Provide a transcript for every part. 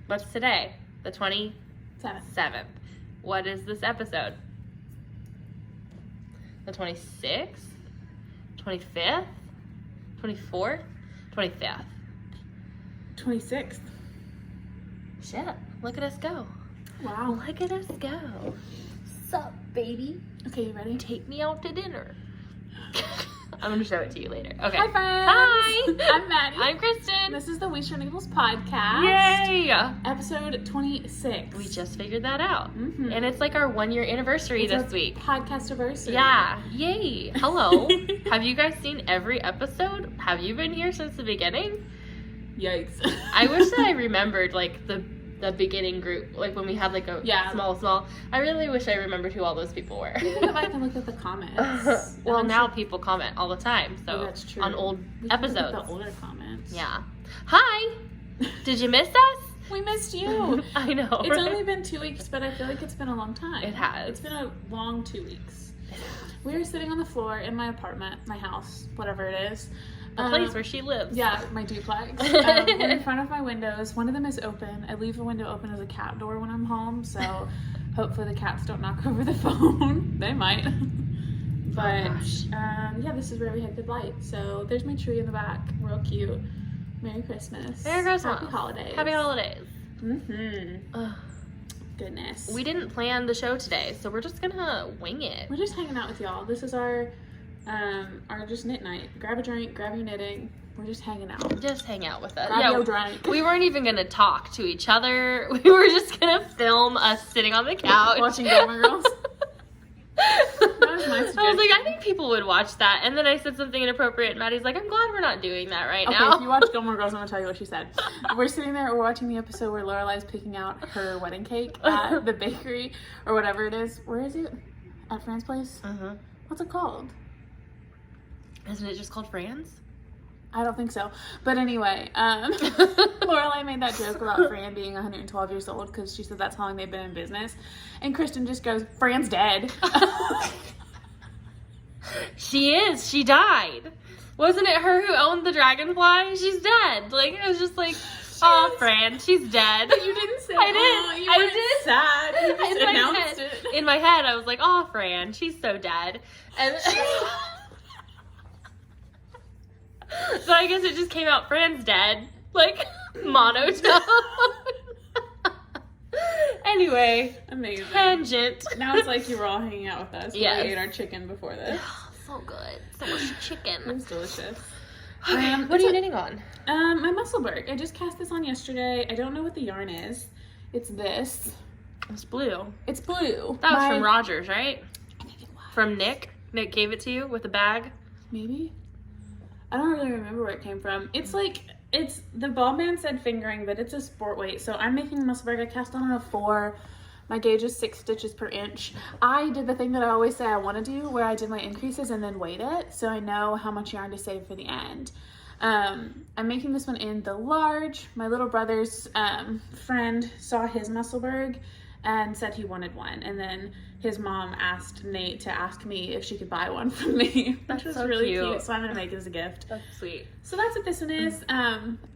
What's today? The 27th. What is this episode? The 26th? 25th? 24th? 25th. 26th. Shit. Look at us go. Wow. Look at us go. Sup, baby? Okay, you ready? Take me out to dinner. I'm going to show it to you later. Okay. Hi, friends. Hi. I'm Maddie. I'm Kristen. This is the We Share Needles podcast. Yay! Episode 26. We just figured that out. Mm-hmm. And it's like our 1-year anniversary this week. Podcast anniversary. Yeah. Yay. Hello. Have you guys seen every episode? Have you been here since the beginning? Yikes. I wish that I remembered like the beginning group, like when we had like a small. I really wish I remembered who all those people were. You can go back and look at the comments. Well, now people comment all the time, so that's true. on old We can episodes. look at the older comments. Yeah. Hi. Did you miss us? We missed you. I know. It's right? only been 2 weeks, but I feel like it's been a long time. It has. It's been a long 2 weeks. We were sitting on the floor in my apartment, my house, whatever it is. The place where she lives. Yeah, my duplex. We're in front of my windows. One of them is open. I leave the window open as a cat door when I'm home, so hopefully the cats don't knock over the phone. They might. But yeah, this is where we had good light. So there's my tree in the back, real cute. Merry Christmas. Merry Christmas. Happy holidays. Happy holidays. Mm-hmm. Goodness. We didn't plan the show today, so we're just gonna wing it. We're just hanging out with y'all. This is our just knit night. Grab a drink, grab your knitting. We're just hanging out. Just hang out with us. Grab your drink. We weren't even gonna talk to each other. We were just gonna film us sitting on the couch. Watching Gilmore Girls. That was my suggestion. I was like, I think people would watch that. And then I said something inappropriate, and Maddie's like, I'm glad we're not doing that right now. Okay, if you watch Gilmore Girls, I'm gonna tell you what she said. We're sitting there, we're watching the episode where Lorelai's picking out her wedding cake at the bakery, or whatever it is. Where is it? At Fran's place? Uh-huh. What's it called? Isn't it just called Fran's? I don't think so. But anyway, Lorelai made that joke about Fran being 112 years old because she said that's how long they've been in business. And Kristen just goes, Fran's dead. She is. She died. Wasn't it her who owned the dragonfly? She's dead. Like, it was just like, oh, Fran, she's dead. But you didn't say I did. You I weren't did. sad. You just In announced it. In my head, I was like, oh, Fran, she's so dead. And so I guess it just came out, Fran's dead. Like, monotone. Anyway. Amazing. Tangent. Now it's like you were all hanging out with us. Yes. We ate our chicken before this. So good. So much chicken. It was delicious. What are you knitting on? My Musselburgh. I just cast this on yesterday. I don't know what the yarn is. It's this. It's blue. It's blue. That was from Rogers, right? I think it was. From Nick? Nick gave it to you with a bag? Maybe? I don't really remember where it came from. It's like, the ball band said fingering, but it's a sport weight. So I'm making a Musselburgh. I cast on a 4. My gauge is 6 stitches per inch. I did the thing that I always say I want to do, where I did my increases and then weighed it, so I know how much yarn to save for the end. I'm making this one in the large. My little brother's friend saw his Musselburgh and said he wanted one, and then his mom asked Nate to ask me if she could buy one from me, which was so really cute. cute. So I'm gonna make it as a gift. That's sweet. So that's what this one is.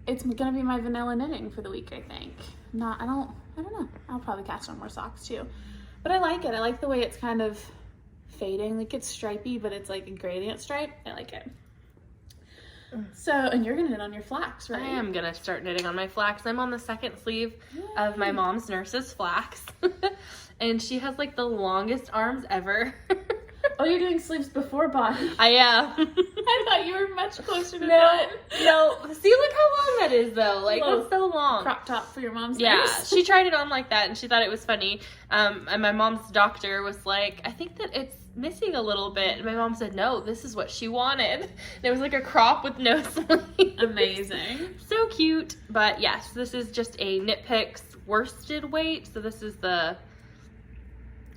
It's gonna be my vanilla knitting for the week, I think. I don't know. I'll probably cast on more socks too. But I like it. I like the way it's kind of fading. Like, it's stripy, but it's like a gradient stripe. I like it. So, and you're gonna knit on your flax, right? I am gonna start knitting on my flax. I'm on the second sleeve of my mom's nurse's flax. And she has like the longest arms ever. Oh, you're doing sleeves before body. I am. I thought you were much closer to that. No. See, look how long that is though. Like, Little that's so long. Crop top for your mom's Yeah, nurse. she tried it on like that and she thought it was funny. And my mom's doctor was like, I think that it's missing a little bit. And my mom said, no, this is what she wanted. And it was like a crop with no sleeves. Amazing. So cute. But yes, this is just a Knit Picks worsted weight. So this is the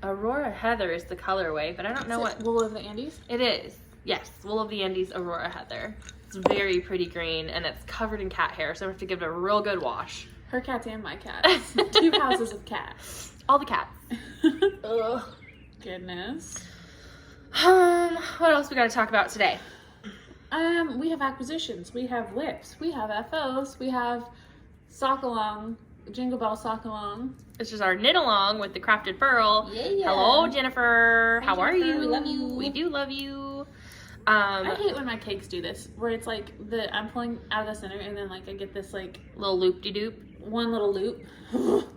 Aurora Heather is the colorway, but I don't know what. Wool of the Andes? It is. Yes, Wool of the Andes Aurora Heather. It's very pretty green and it's covered in cat hair, so I have to give it a real good wash. Her cats and my cats. 2 houses of cats. All the cats. Ugh. Goodness. What else we got to talk about today? We have acquisitions. We have lips. We have FOs. We have Sockalong Jingle Bell Sockalong. This is our knit along with the crafted pearl. Yeah. Hello, Jennifer. Hi, How are Jennifer. you? We love you. We do love you. I hate when my cakes do this, where it's like I'm pulling out of the center and then like I get this like little loop-de-doop. One little loop.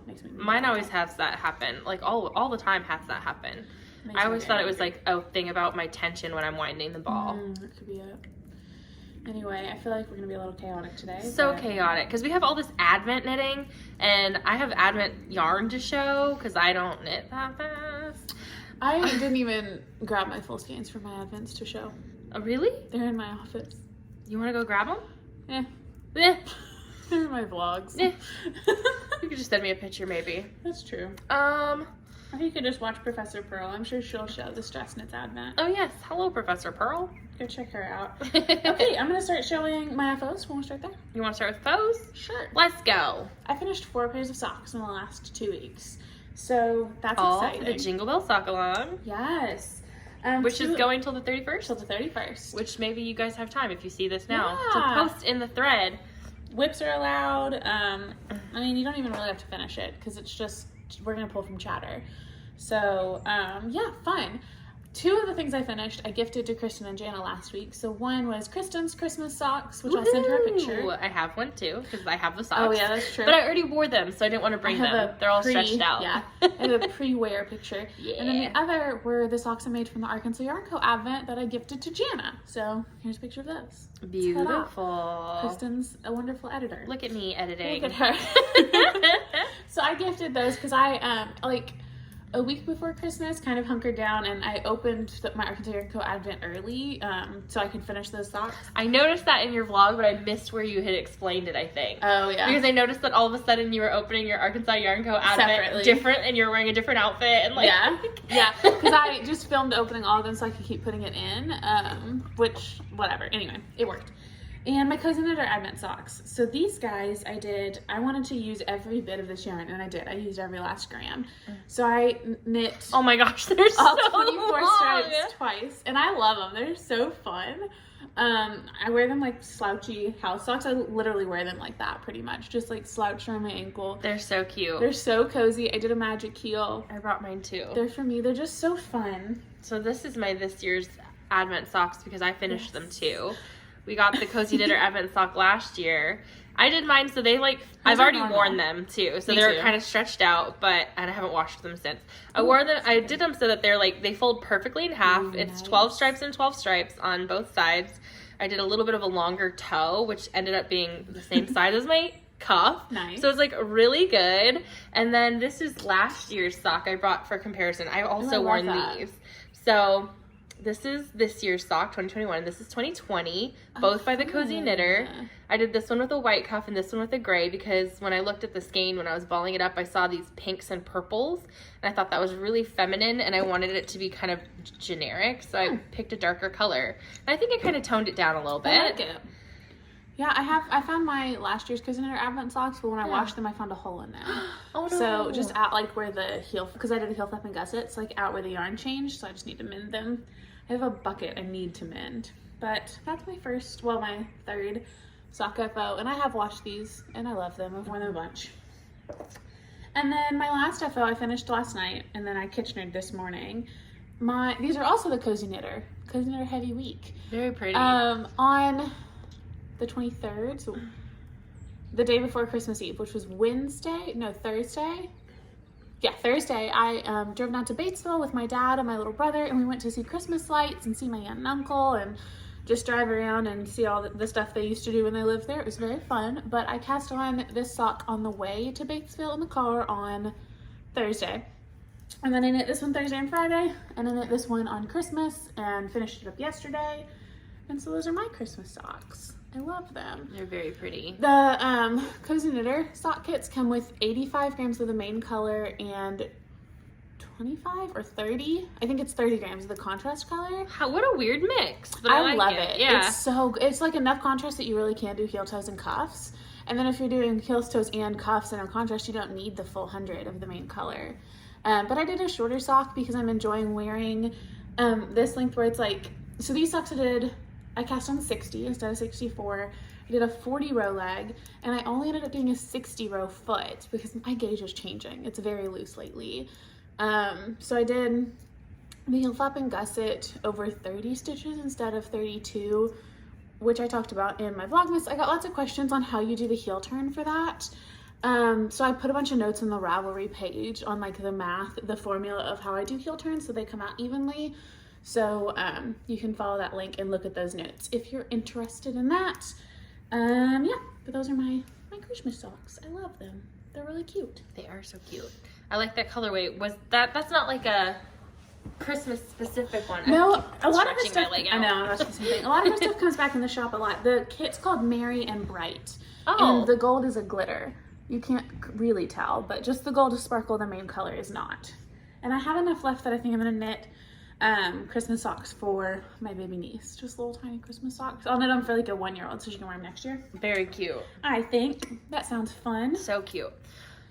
Makes me Mine always has that happen. Like all the time has that happen. I always thought it was like a thing about my tension when I'm winding the ball. That could be it. Anyway, I feel like we're gonna be a little chaotic today. So chaotic because we have all this Advent knitting, and I have Advent yarn to show because I don't knit that fast. I didn't even grab my full skeins for my Advents to show. Oh, really? They're in my office. You want to go grab them? Yeah. Eh. They're in my vlogs. Eh. You could just send me a picture, maybe. That's true. Or you could just watch Professor Pearl. I'm sure she'll show the Stress Knits Advent. Oh yes, hello, Professor Pearl. Go check her out. Okay, I'm gonna start showing my FOs. We'll start there. You want to start with foes? Sure. Let's go. I finished 4 pairs of socks in the last 2 weeks, so that's All exciting. for the Jingle Bell Sockalong. Yes. Which is going till the 31st? Till the 31st. Which maybe you guys have time if you see this now Yeah. to post in the thread. Whips are allowed. I mean, you don't even really have to finish it because it's just, we're going to pull from chatter. So, yeah, fun. 2 of the things I finished, I gifted to Kristen and Jana last week. So one was Kristen's Christmas socks, which I'll send her a picture. Ooh, I have one too because I have the socks. Oh, yeah, that's true. But I already wore them, so I didn't want to bring them. They're all stretched out. Yeah, I have a pre-wear picture. Yeah. And then the other were the socks I made from the Arkansas Yarn Co. Advent that I gifted to Jana. So here's a picture of those. Beautiful. Kristen's a wonderful editor. Look at me editing. Look at her. So I gifted those because I, like, a week before Christmas, kind of hunkered down, and I opened my Arkansas Yarn Co. Advent early, so I could finish those socks. I noticed that in your vlog, but I missed where you had explained it, I think. Oh, yeah. Because I noticed that all of a sudden you were opening your Arkansas Yarn Co. Advent Separately. different, and you're wearing a different outfit, and like... Yeah, because I just filmed opening all of them so I could keep putting it in, which, whatever. Anyway, it worked. And my Cozy Knitter Advent socks. So these guys, I wanted to use every bit of this yarn, and I did. I used every last gram. So I knit Oh my gosh, they're all so 24 long. stripes twice, and I love them. They're so fun. I wear them like slouchy house socks. I literally wear them like that pretty much, just like slouched around my ankle. They're so cute. They're so cozy. I did a magic heel. I brought mine too. They're for me. They're just so fun. So this is my this year's Advent socks because I finished them too. We got the Cozy Knitter Advent sock last year. I did mine, so they like, I've already worn them too. So they're kind of stretched out, but and I haven't washed them since. I did them so that they're like, they fold perfectly in half. Ooh, it's nice. 12 stripes and 12 stripes on both sides. I did a little bit of a longer toe, which ended up being the same size as my cuff. Nice. So it's like really good. And then this is last year's sock I brought for comparison. I also worn these. So this is this year's sock, 2021. This is 2020, both by the Cozy Knitter. I did this one with a white cuff and this one with a gray because when I looked at the skein, when I was balling it up, I saw these pinks and purples. And I thought that was really feminine and I wanted it to be kind of generic. So I picked a darker color. And I think I kind of toned it down a little bit. I like it. Yeah, I found my last year's Cozy Knitter Advent socks, but when I washed them, I found a hole in them. Oh no. So just out like where the heel, because I did a heel flap and gussets, like out where the yarn changed, so I just need to mend them. I have a bucket I need to mend. But that's my third sock FO, and I have washed these, and I love them. I've worn them a bunch. And then my last FO I finished last night, and then I kitchenered this morning. These are also the Cozy Knitter Heavy Week. Very pretty. On the 23rd, so the day before Christmas Eve, which was Thursday. Yeah, Thursday, I drove down to Batesville with my dad and my little brother, and we went to see Christmas lights and see my aunt and uncle and just drive around and see all the stuff they used to do when they lived there. It was very fun, but I cast on this sock on the way to Batesville in the car on Thursday. And then I knit this one Thursday and Friday, and I knit this one on Christmas and finished it up yesterday. And so those are my Christmas socks. I love them. They're very pretty. The Cozy Knitter sock kits come with 85 grams of the main color and 25 or 30. I think it's 30 grams of the contrast color. What a weird mix. But I love it. Yeah. It's like enough contrast that you really can do heel toes and cuffs. And then if you're doing heels, toes, and cuffs and a contrast, you don't need the full 100 of the main color. But I did a shorter sock because I'm enjoying wearing this length where it's like, so these socks I cast on 60 instead of 64, I did a 40 row leg, and I only ended up doing a 60 row foot because my gauge is changing. It's very loose lately. So I did the heel flap and gusset over 30 stitches instead of 32, which I talked about in my Vlogmas. I got lots of questions on how you do the heel turn for that. So I put a bunch of notes in the Ravelry page on like the math, the formula of how I do heel turns so they come out evenly. So you can follow that link and look at those notes if you're interested in that. Yeah, but those are my Christmas socks. I love them. They're really cute. They are so cute. I like that colorway. That's not like a Christmas specific one. No, a lot of the stuff. I know. That's the same thing. A lot of the stuff comes back in the shop a lot. The kit's called Merry and Bright. Oh. And the gold is a glitter. You can't really tell, but just the gold is sparkle. The main color is not. And I have enough left that I think I'm gonna knit Christmas socks for my baby niece. Just little tiny Christmas socks. I'll knit them for like a 1-year-old so she can wear them next year. Very cute. I think that sounds fun. So cute.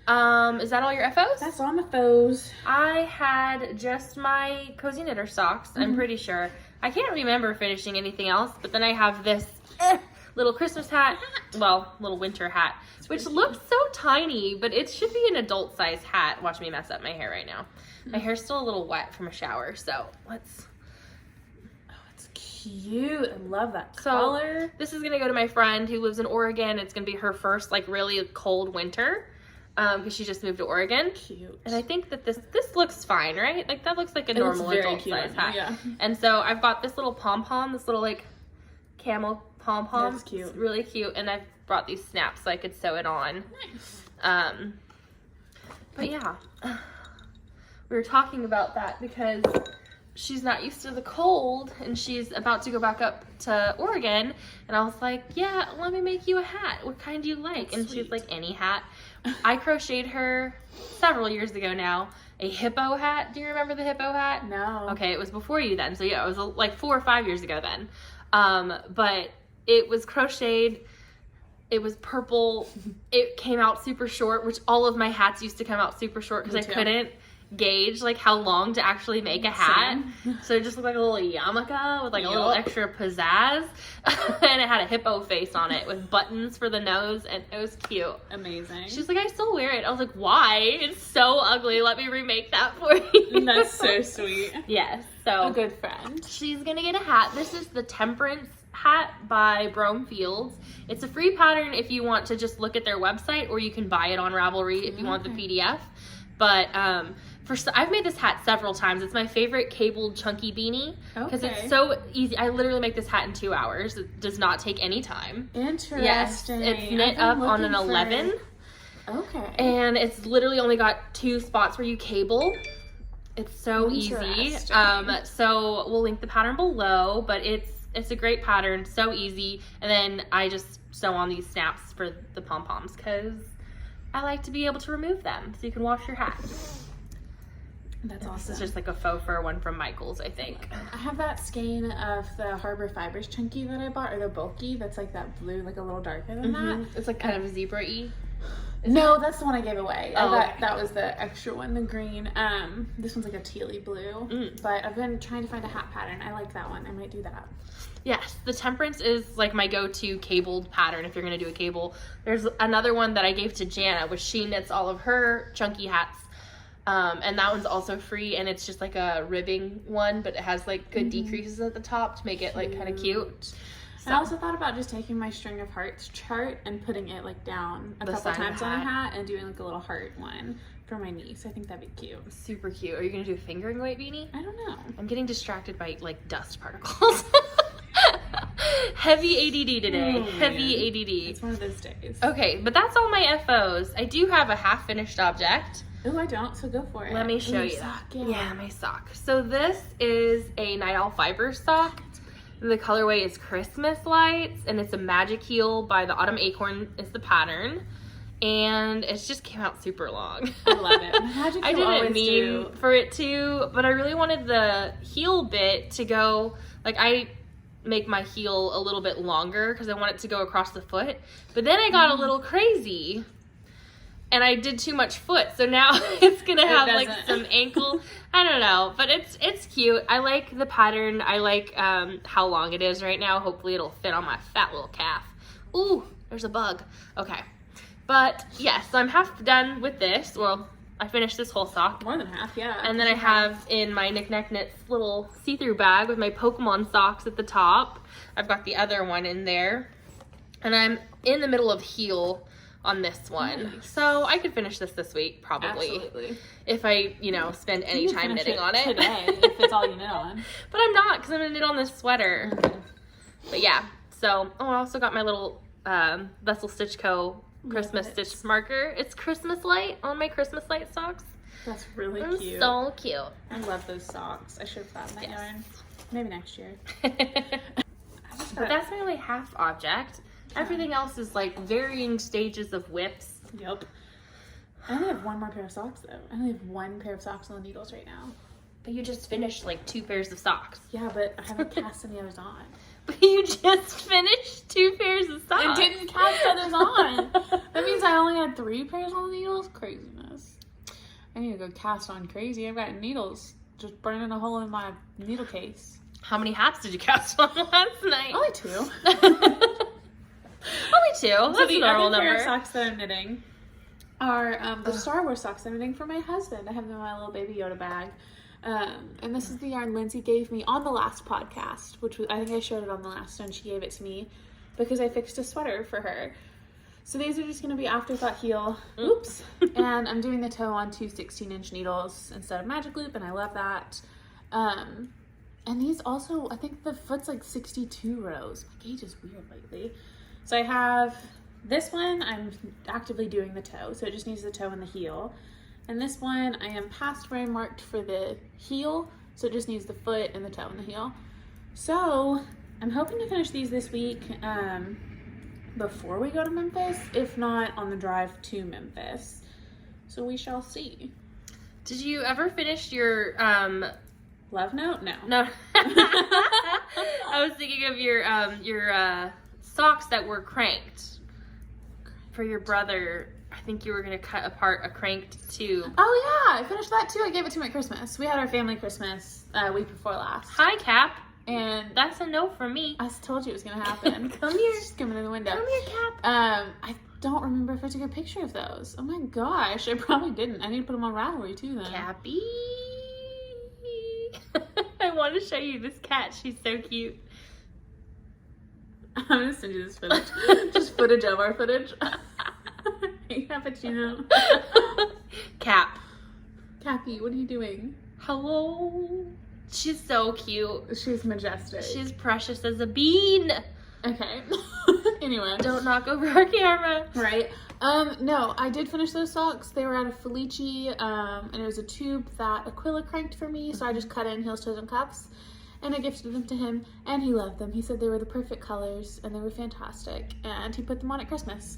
Is that all your FOs? That's all my FOs. I had just my cozy knitter socks, I'm pretty sure. I can't remember finishing anything else, but then I have this little Christmas hat, well, little winter hat, which looks so tiny, but it should be an adult size hat. Watch me mess up my hair right now. My hair's still a little wet from a shower, so let's... Oh, it's cute. I love that color. So this is gonna go to my friend who lives in Oregon. It's gonna be her first like really cold winter. Because she just moved to Oregon. Cute. And I think that this looks fine, right? Like that looks like a normal adult size hat. Yeah. And so I've got this little pom-pom, this little like camel pom-pom. That's cute. It's really cute. And I've brought these snaps so I could sew it on. Nice. But yeah, we were talking about that because she's not used to the cold and she's about to go back up to Oregon. And I was like, yeah, let me make you a hat. What kind do you like? And she's like, any hat. I crocheted her several years ago now a hippo hat. Do you remember the hippo hat? No. Okay, it was before you then. So yeah, it was like 4 or 5 years ago then. But it was crocheted. It was purple. It came out super short, which all of my hats used to come out super short because I couldn't gauge like how long to actually make a hat. So it just looked like a little yarmulke with like a little extra pizzazz. And it had a hippo face on it with buttons for the nose, and it was cute. Amazing. She's like, I still wear it. I was like, why? It's so ugly. Let me remake that for you. That's so sweet. Yes. So a good friend. She's gonna get a hat. This is the Temperance hat by Brome Fields. It's a free pattern if you want to just look at their website, or you can buy it on Ravelry if you want the PDF. But I've made this hat several times. It's my favorite cabled chunky beanie because it's so easy. I literally make this hat in 2 hours. It does not take any time. Interesting. Yes, it's knit up on an 11. Okay. And it's literally only got 2 spots where you cable. It's so easy. So we'll link the pattern below, but it's a great pattern, so easy. And then I just sew on these snaps for the pom-poms because I like to be able to remove them so you can wash your hat. That's awesome. This is just like a faux fur one from Michael's, I think. I have that skein of the Harbor Fibers chunky that I bought, or the bulky, that's like that blue, like a little darker than that. It's like kind of zebra-y. No, that's the one I gave away. Oh, that was the extra one, the green. This one's like a tealy blue. But I've been trying to find a hat pattern. I like that one. I might do that. Yes, the Temperance is like my go-to cabled pattern if you're going to do a cable. There's another one that I gave to Jana, which she knits all of her chunky hats. And that one's also free, and it's just like a ribbing one, but it has like good decreases at the top to make it like kind of cute. So. I also thought about just taking my string of hearts chart and putting it like down a couple times on a hat and doing like a little heart one for my niece. I think that'd be cute. Super cute. Are you gonna do a fingering weight beanie? I don't know. I'm getting distracted by like dust particles. Heavy ADD today. Heavy ADD. It's one of those days. Okay, but that's all my FOs. I do have a half finished object. Oh, I don't, so go for it. Let me show you that. Yeah, my sock. So this is a Night Owl Fibers sock. The colorway is Christmas Lights, and it's a magic heel by the Autumn Acorn is the pattern. And it just came out super long. I love it. Magic I heel didn't mean for it to, but I really wanted the heel bit to go, like I make my heel a little bit longer because I want it to go across the foot. But then I got a little crazy. And I did too much foot, so now it's gonna have like some ankle. I don't know, but it's cute. I like the pattern. I like how long it is right now. Hopefully it'll fit on my fat little calf. Ooh, there's a bug. Okay. But, yes, so I'm half done with this. Well, I finished this whole sock. More than half, yeah. And then I have in my Knick Knack Knits little see-through bag with my Pokemon socks at the top. I've got the other one in there. And I'm in the middle of heel on this one. Nice. So I could finish this week, probably. Absolutely. If I, spend any time knitting on it. Today, if it's all you knit on. But I'm not, because I'm going to knit on this sweater. Mm-hmm. But yeah, so, I also got my little Vessel Stitch Co. Christmas stitch marker. It's Christmas light on my Christmas light socks. That's really cute. So cute. I love those socks. I should have thought that yarn. Maybe next year. But that's my only half object. Everything else is like varying stages of whips. Yep. I only have one more pair of socks though. I only have one pair of socks on the needles right now. But you just finished like 2 pairs of socks. Yeah, but I haven't cast any others on. But you just finished 2 pairs of socks. I didn't cast others on. That means I only had 3 pairs on the needles? Craziness. I need to go cast on crazy. I've got needles just burning a hole in my needle case. How many hats did you cast on last night? Only 2. Only 2. That's So the a normal other pair number. of socks that I'm knitting are the Star Wars socks I'm knitting for my husband. I have them in my little Baby Yoda bag. And this is the yarn Lindsay gave me on the last podcast, which was, I think I showed it on the last one. She gave it to me because I fixed a sweater for her. So these are just going to be afterthought heel. Oops. And I'm doing the toe on 2 16-inch needles instead of magic loop, and I love that. And these also, I think the foot's like 62 rows. My gauge is weird lately. So I have this one, I'm actively doing the toe, so it just needs the toe and the heel. And this one, I am past where I marked for the heel, so it just needs the foot and the toe and the heel. So I'm hoping to finish these this week before we go to Memphis, if not on the drive to Memphis. So we shall see. Did you ever finish your Love note? No. No. I was thinking of your socks that were cranked for your brother. I think you were going to cut apart a cranked too. Oh yeah, I finished that too. I gave it to him at Christmas. We had our family Christmas week before last. Hi, Cap. And That's a no from me. I told you it was going to happen. Come here. She's coming in the window. Come here, Cap. I don't remember if I took a picture of those. Oh my gosh, I probably didn't. I need to put them on Ravelry too then. Cappy. I want to show you this cat. She's so cute. I'm going to send you this footage. Just footage of our footage. Hey, Cappuccino. Cap. Cappy, what are you doing? Hello. She's so cute. She's majestic. She's precious as a bean. Okay. Anyway. Don't knock over our camera. Right. No, I did finish those socks. They were out of Felici, and it was a tube that Aquila cranked for me, so I just cut in heels, toes, and cuffs, and I gifted them to him, and he loved them. He said they were the perfect colors, and they were fantastic, and he put them on at Christmas.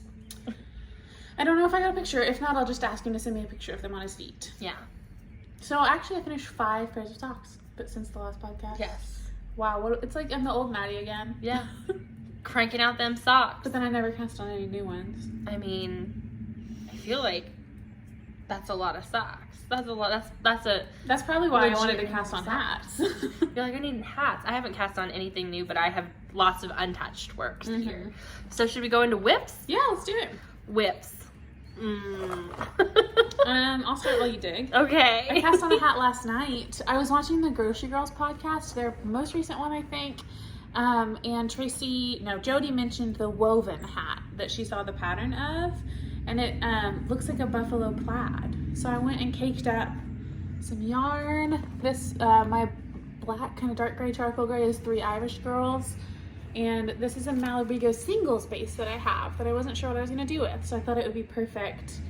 I don't know if I got a picture. If not, I'll just ask him to send me a picture of them on his feet. Yeah. So actually, I finished 5 pairs of socks, but since the last podcast. Yes. Wow, it's like I'm the old Maddie again. Yeah. Cranking out them socks. But then I never cast on any new ones. I mean, I feel like that's a lot of socks. That's a lot. That's probably why I wanted to legit cast on hats. You're like, I need hats. I haven't cast on anything new, but I have lots of untouched works here. So should we go into whips? Yeah, let's do it. Whips. I'll start while you dig. Okay. I cast on a hat last night. I was watching the Grocery Girls podcast, their most recent one, I think. And Jody mentioned the woven hat that she saw the pattern of, and it looks like a buffalo plaid. So I went and caked up some yarn. This my black kind of dark gray charcoal gray is 3 Irish Girls, and this is a Malabrigo singles base that I have that I wasn't sure what I was going to do with, so I thought it would be perfect,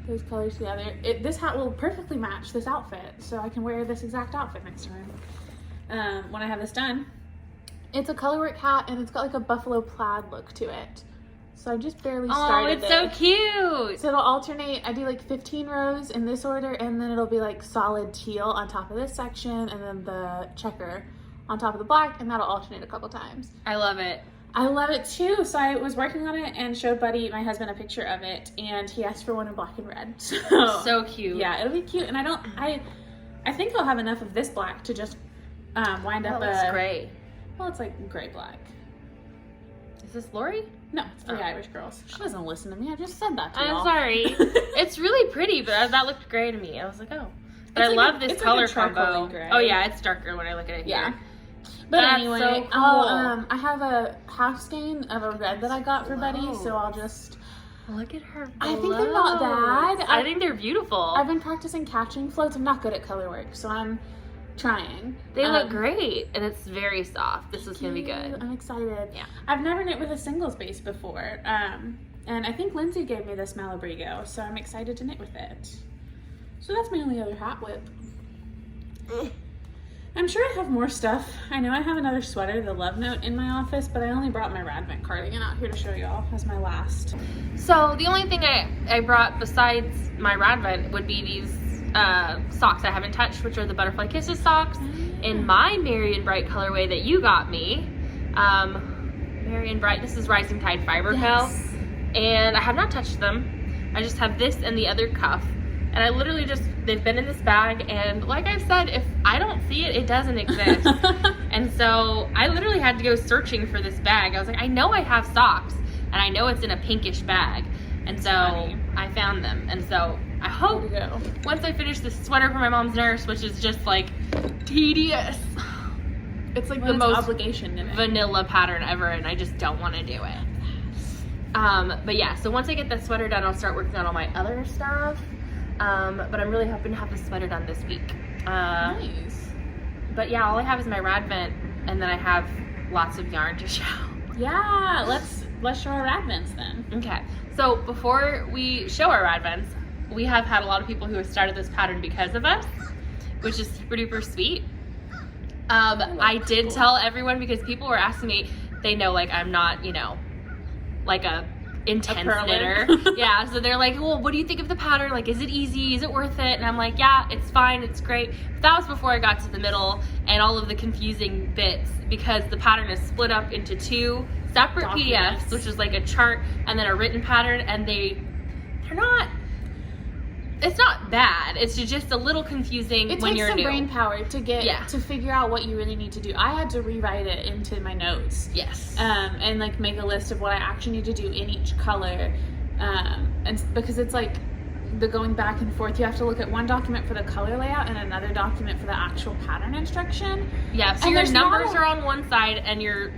those colors together. This hat will perfectly match this outfit, so I can wear this exact outfit next time when I have this done. It's a colorwork hat, and it's got like a buffalo plaid look to it. So I just barely started it. Oh, it's so cute. So it'll alternate. I do like 15 rows in this order, and then it'll be like solid teal on top of this section, and then the checker on top of the black, and that'll alternate a couple times. I love it. I love it too. So I was working on it and showed Buddy, my husband, a picture of it, and he asked for one in black and red. So cute. Yeah, it'll be cute. And I think I'll have enough of this black to just wind up That looks great. Well, it's like gray black. Is this Lori? No, it's for the Irish girls. She doesn't listen to me. I just said that to I'm y'all. sorry. It's really pretty, but that looked gray to me. I was like, oh. But I love this color combo. Gray. Oh yeah, it's darker when I look at it here. Yeah. But That's anyway, so cool. I have a half skein of a red that I got for Buddy, so I'll just... Look at her. I think they're not bad. I think they're beautiful. I've been practicing catching floats. I'm not good at color work, so I'm trying. They look great, and it's very soft. This is going to be good. I'm excited. Yeah. I've never knit with a single space before, and I think Lindsay gave me this Malabrigo, so I'm excited to knit with it. So that's my only other hat whip. I'm sure I have more stuff. I know I have another sweater, the Love Note, in my office, but I only brought my Radvent cardigan out here to show y'all as my last. So the only thing I brought besides my Radvent would be these socks I haven't touched, which are the Butterfly Kisses socks in my Merry and Bright colorway that you got me. Merry and Bright, this is Rising Tide Fiber Cal, and I have not touched them. I just have this and the other cuff. And I literally they've been in this bag, and like I've said, if I don't see it, it doesn't exist. And so I literally had to go searching for this bag. I was like, I know I have socks, and I know it's in a pinkish bag. And so I found them. And so I hope once I finish this sweater for my mom's nurse, which is just like tedious. It's like the most obligation vanilla pattern ever, and I just don't want to do it. But yeah, so once I get that sweater done, I'll start working on all my other stuff. But I'm really hoping to have the sweater done this week. Nice. But yeah, all I have is my Radvent, and then I have lots of yarn to show. Yeah, let's show our Radvents then. Okay, so before we show our Radvents, we have had a lot of people who have started this pattern because of us, which is super duper sweet. I did tell everyone, because people were asking me, they know like I'm not, like a intense knitter. Yeah, so they're like, well, what do you think of the pattern? Like, is it easy? Is it worth it? And I'm like, yeah, it's fine, it's great. But that was before I got to the middle and all of the confusing bits, because the pattern is split up into two separate PDFs, which is like a chart and then a written pattern, and it's not bad. It's just a little confusing when you're new. It takes some brain power to to figure out what you really need to do. I had to rewrite it into my notes. Yes. And like make a list of what I actually need to do in each color. And because it's like the going back and forth, you have to look at one document for the color layout and another document for the actual pattern instruction. Yeah, so your numbers are on one side and your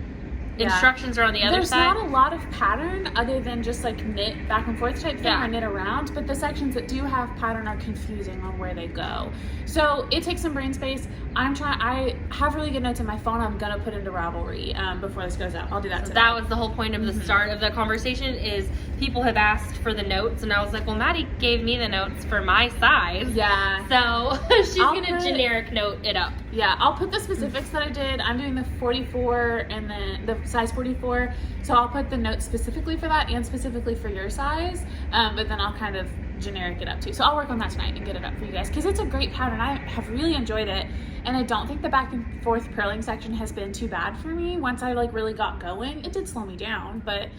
instructions are on the other side. There's not a lot of pattern other than just like knit back and forth type thing or knit around, but the sections that do have pattern are confusing on where they go. So it takes some brain space. I have really good notes in my phone. I'm gonna put into Ravelry before this goes out. I'll do that today. That was the whole point of the start of the conversation, is people have asked for the notes, and I was like, well, Maddie gave me the notes for my size. Yeah. So she's gonna generic note it up. Yeah, I'll put the specifics that I did. I'm doing the 44 and then the size 44. So I'll put the notes specifically for that and specifically for your size. But then I'll kind of generic it up too. So I'll work on that tonight and get it up for you guys, because it's a great pattern. I have really enjoyed it. And I don't think the back and forth purling section has been too bad for me. Once I like really got going, it did slow me down, but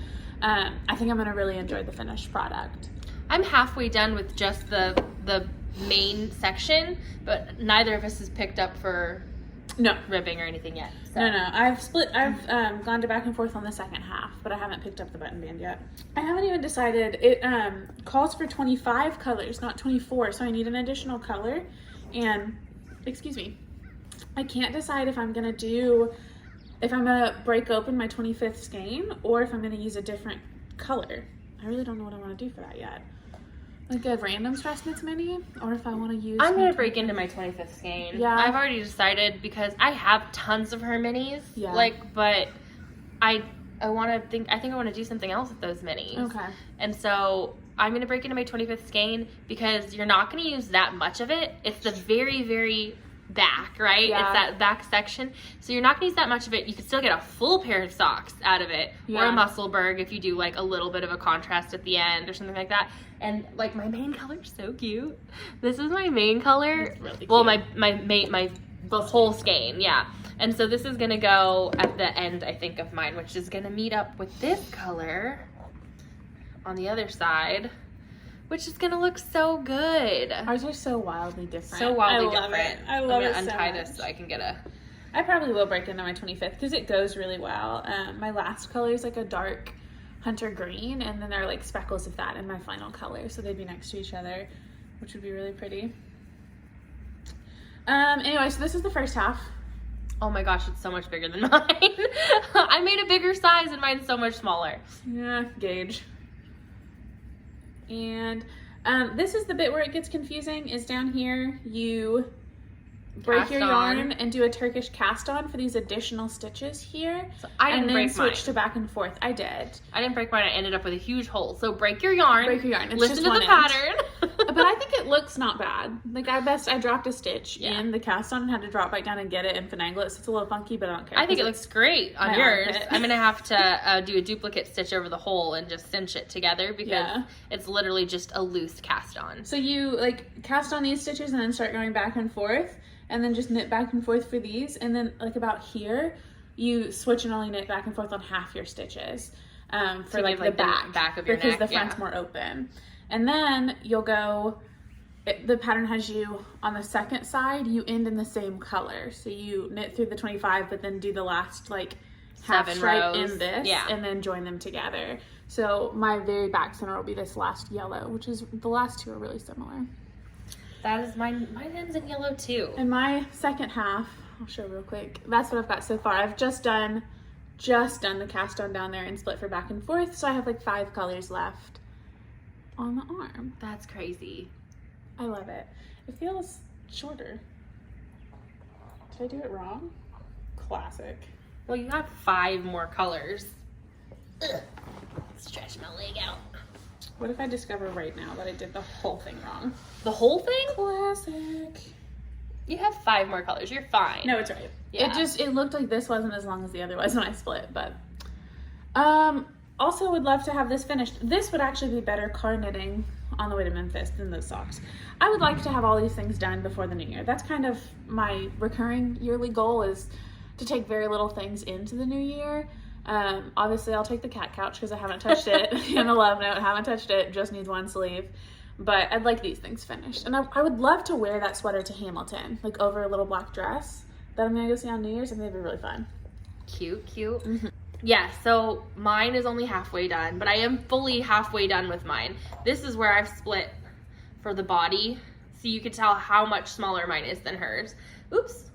I think I'm gonna really enjoy the finished product. I'm halfway done with just the main section, but neither of us has picked up for ribbing or anything yet. So. No, I've gone to back and forth on the second half, but I haven't picked up the button band yet. I haven't even decided. It calls for 25 colors, not 24, so I need an additional color. And I can't decide if I'm gonna break open my 25th skein or if I'm gonna use a different color. I really don't know what I want to do for that yet. Like a random stress knits mini, or if I want to use. I'm gonna break into my 25th skein. Yeah, I've already decided, because I have tons of her minis. Yeah. But I want to think. I think I want to do something else with those minis. Okay. And so I'm gonna break into my 25th skein, because you're not gonna use that much of it. It's the very, very back, right? Yeah. It's that back section. So you're not gonna use that much of it. You can still get a full pair of socks out of it, or a Musselburgh if you do like a little bit of a contrast at the end or something like that. And like my main color is so cute. This is my main color. It's really cute. Well, my whole skein, yeah. And so this is gonna go at the end, I think, of mine, which is gonna meet up with this color on the other side, which is gonna look so good. Ours are so wildly different. So wildly I love different. It. I love it so untie much. this so I can get a. I probably will break into my 25th because it goes really well. My last color is like a dark hunter green, and then there are like speckles of that in my final color, so they'd be next to each other, which would be really pretty. Anyway, so this is the first half. Oh my gosh, it's so much bigger than mine. I made a bigger size and mine's so much smaller. Yeah, gauge. And this is the bit where it gets confusing, is down here you break your yarn and do a Turkish cast on for these additional stitches here. So I didn't break mine. And then switch to back and forth. I did. I didn't break mine. I ended up with a huge hole. So break your yarn. Break your yarn. It's listen just to one the end. pattern. But I think it looks not bad. Like I dropped a stitch in the cast on and had to drop back down and get it and finagle it. So it's a little funky, but I don't care. I think it looks great on yours. I'm going to have to do a duplicate stitch over the hole and just cinch it together because it's literally just a loose cast on. So you like cast on these stitches and then start going back and forth, and then just knit back and forth for these, and then like about here you switch and only knit back and forth on half your stitches for like the back of your neck, because the front's more open. And then you'll go, the pattern has you on the second side, you end in the same color. So you knit through the 25, but then do the last like half 7 stripe rows in this, and then join them together. So my very back center will be this last yellow, which is, the last two are really similar. That is mine ends in yellow too. And my second half, I'll show real quick. That's what I've got so far. I've just done the cast on down there and split for back and forth. So I have like 5 colors left on the arm. That's crazy. I love it. It feels shorter. Did I do it wrong? Classic. Well, you have 5 more colors. Ugh. Stretch my leg out. What if I discover right now that I did the whole thing wrong? The whole thing? Classic. You have 5 more colors. You're fine. No, it's right. Yeah. It looked like this wasn't as long as the other was when I split, but also would love to have this finished. This would actually be better car knitting on the way to Memphis than those socks. I would like to have all these things done before the new year. That's kind of my recurring yearly goal, is to take very little things into the new year. Obviously I'll take the cat couch because I haven't touched it in the love note. Haven't touched it, just needs one sleeve. But I'd like these things finished. And I would love to wear that sweater to Hamilton, like over a little black dress that I'm gonna go see on New Year's. I think it'd be really fun. Cute. Mm-hmm. Yeah, so mine is only halfway done, but I am fully halfway done with mine. This is where I've split for the body, so you can tell how much smaller mine is than hers. Oops.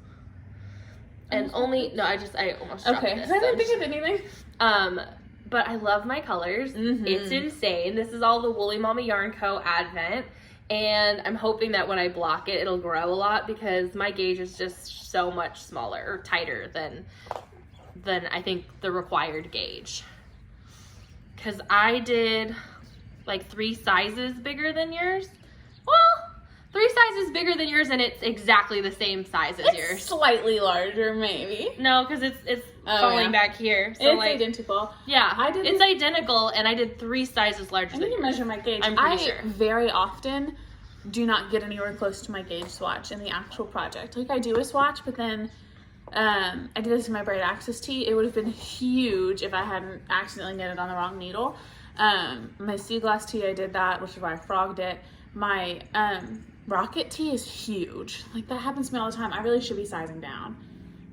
And only, no, I almost dropped this. I didn't think of anything. But I love my colors. Mm-hmm. It's insane. This is all the Woolly Mama Yarn Co. Advent. And I'm hoping that when I block it, it'll grow a lot because my gauge is just so much smaller or tighter than I think the required gauge. Because I did like 3 sizes bigger than yours. Well, 3 sizes bigger than yours, and it's exactly the same size as yours. Slightly larger, maybe. No, because it's falling back here. So it's identical. Yeah, it's identical, and I did 3 sizes larger than yours. I need to measure my gauge. I'm pretty sure. Very often do not get anywhere close to my gauge swatch in the actual project. Like, I do a swatch, but then I did this in my braid access tee. It would have been huge if I hadn't accidentally knitted on the wrong needle. My sea glass tee, I did that, which is why I frogged it. My rocket tee is huge. Like, that happens to me all the time. I really should be sizing down,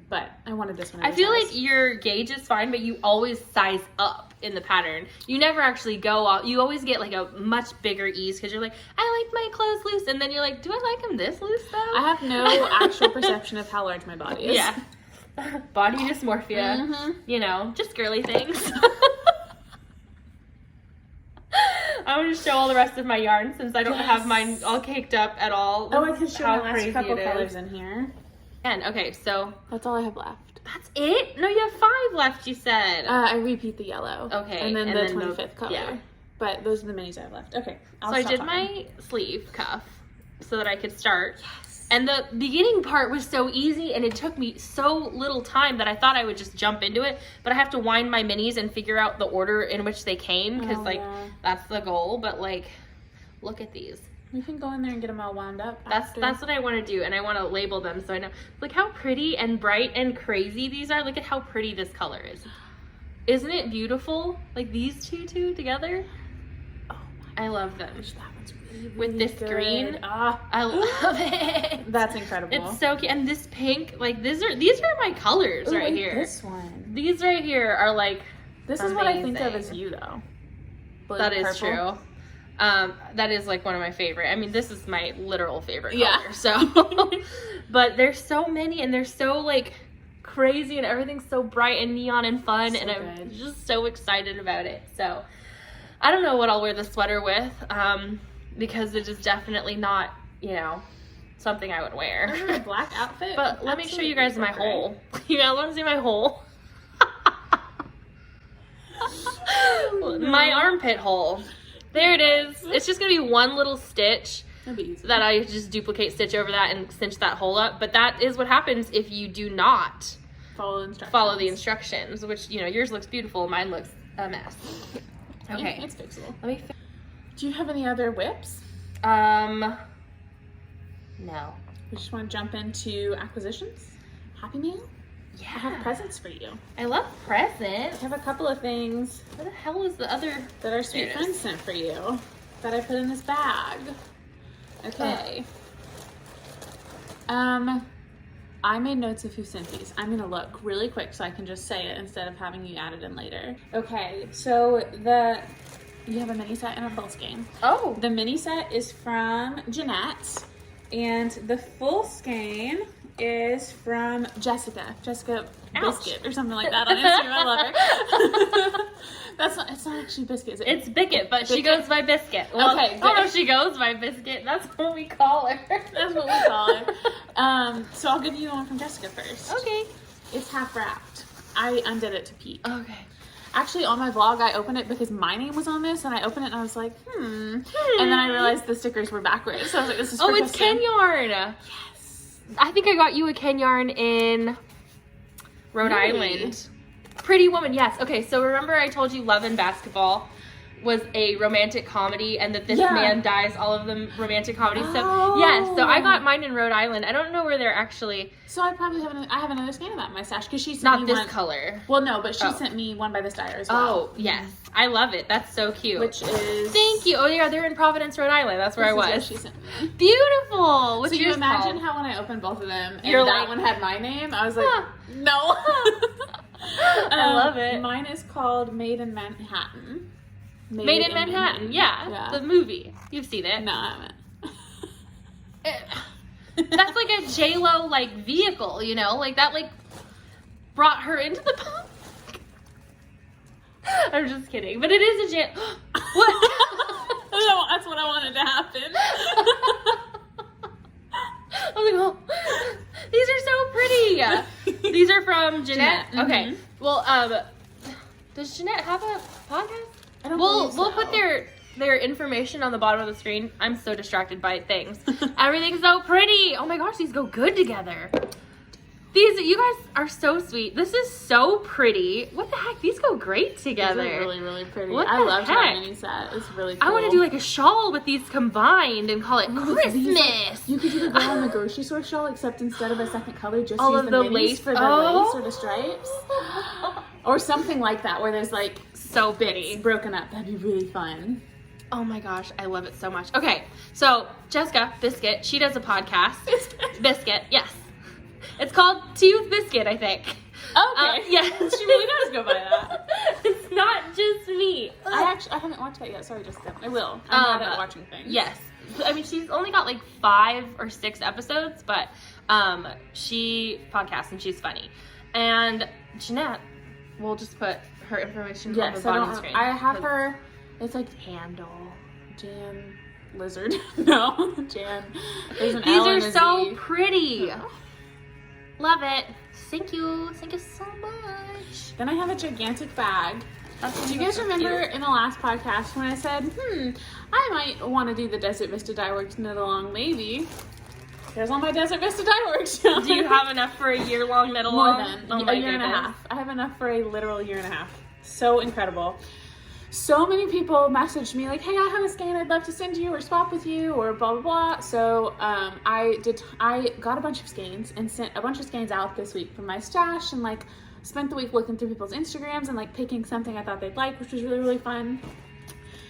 but I wanted this one. I feel like your gauge is fine, but you always size up in the pattern. You never actually go out. You always get like a much bigger ease because you're like, I like my clothes loose, and then you're like, do I like them this loose though? I have no actual perception of how large my body is. Yeah. Body dysmorphia. Mm-hmm. You know, just girly things. I want to show all the rest of my yarn since I don't have mine all caked up at all. Oh, I can show my last couple colors in here. And okay, so that's all I have left. That's it? No, you have 5 left, you said. I repeat the yellow. Okay. And then the 25th color. Yeah. But those are the minis I have left. Okay. So I did my sleeve cuff so that I could start. Yes. And the beginning part was so easy, and it took me so little time that I thought I would just jump into it. But I have to wind my minis and figure out the order in which they came because, that's the goal. But, like, look at these. You can go in there and get them all wound up. That's what I want to do, and I want to label them so I know. Look how pretty and bright and crazy these are. Look at how pretty this color is. Isn't it beautiful? Like these two together. Oh my! I love them. Gosh, that one's really, really with this good. Green. I love it. That's incredible. It's so cute, and this pink. Like these are my colors right here. This one. These right here are like This is what I think of as you, though. Blue, that is purple. true. That is like one of my favorite. I mean, this is my literal favorite Yeah. color. So, but there's so many, and they're so like crazy, and everything's so bright and neon and fun, So and I'm good. just so excited about it. So, I don't know what I'll wear the sweater with, because it is definitely not, something I would wear. A black outfit. But let me show you guys my hole. You guys want to see my hole? My armpit hole. There it is. It's just going to be one little stitch That'd be easy. that I just duplicate stitch over that and cinch that hole up. But that is what happens if you do not follow the instructions, which, yours looks beautiful. Mine looks a mess. Okay. It's fixable. Let me Do you have any other whips? No. We just want to jump into acquisitions. Happy Meal? Yeah. I have presents for you. I love presents. I have a couple of things Where the hell is the other? that our sweet There it friend is. sent for you that I put in this bag. Okay. I made notes of who sent these. I'm gonna look really quick so I can just say it instead of having you add it in later. Okay, so you have a mini set and a full skein. Oh. The mini set is from Jeanette, and the full skein is from Jessica Ouch. Biskit or something like that on Instagram. I love her. It's not actually Biskit, is it? It's Biskit, but she Biskit? goes by Biskit. Well, Okay, I don't know if she goes by Biskit. That's what we call her. That's what we call her. So I'll give you the one from Jessica first. Okay. It's half wrapped. I undid it to peek. Okay. Actually, on my vlog, I opened it because my name was on this, and I opened it and I was like, And then I realized the stickers were backwards. So I was like, this is for Oh, it's Kristen. Ken yarn. Yes. I think I got you a Ken yarn in Rhode Really? Island. Pretty Woman, yes. Okay, so remember I told you Love and Basketball was a romantic comedy, and that this Yeah. man dies all of the romantic comedies. So Oh. yes, so I got mine in Rhode Island. I don't know where they're actually. So I probably have another skein of that in my stash because she sent Not me this one. color. Well, no, but she Oh. sent me one by this dyer as well. Oh yes, I love it. That's so cute. Which is Thank you. Oh yeah, they're in Providence, Rhode Island. That's where I this is what was. she sent me. Beautiful. What's So you yours imagine called? how when I opened both of them and You're that like, one had my name, I was like, Huh. no. I love it. Mine is called Made in Manhattan. Made in Manhattan. Yeah, the movie. You've seen it. No, I haven't. That's like a J-Lo like vehicle, like that brought her into the pop. I'm just kidding, but it is a J. What? No, that's what I wanted to happen. I was like, oh, these are so pretty. These are from Jeanette. Jeanette, Okay. mhm. Well, does Jeanette have a podcast? I don't We'll believe so. put their information on the bottom of the screen. I'm so distracted by things. Everything's so pretty. Oh my gosh, these go good together. You guys are so sweet. This is so pretty. What the heck? These go great together. These are really, really pretty. What I the love heck? that mini set. It's really cool. I want to do like a shawl with these combined and call it Ooh, Christmas. these you could do the girl in the grocery store shawl, except instead of a second color, just All use of the the minis lace. for the Oh. lace or the stripes. Or something like that, where there's like So bits pretty. broken up. That'd be really fun. Oh my gosh, I love it so much. Okay, so Jessica Biskit, she does a podcast. Biskit, yes. It's called Tea with Biskit, I think. Okay. Yeah. She really does go by that. It's not just me. I haven't watched that yet. Sorry, Jessica. I will. I'm bad at watching things. Yes. I mean, she's only got like 5 or 6 episodes, but she podcasts and she's funny. And Jeanette, we'll just put her information on the Yes, bottom screen. I have her. It's like handle. Jan Lizard. No, Jan. There's an These L are and a so Z. pretty. Love it. Thank you. Thank you so much. Then I have a gigantic bag. That's Do you guys remember in the last podcast when I said, I might want to do the Desert Vista Dye Works knit along, maybe. There's all my Desert Vista Dye Works. Do you have enough for a year-long knit More along? than a year and a half. I have enough for a literal year and a half. So incredible. So many people messaged me like, hey, I have a skein I'd love to send you or swap with you or blah, blah, blah. So I got a bunch of skeins and sent a bunch of skeins out this week from my stash and like spent the week looking through people's Instagrams and like picking something I thought they'd like, which was really, really fun.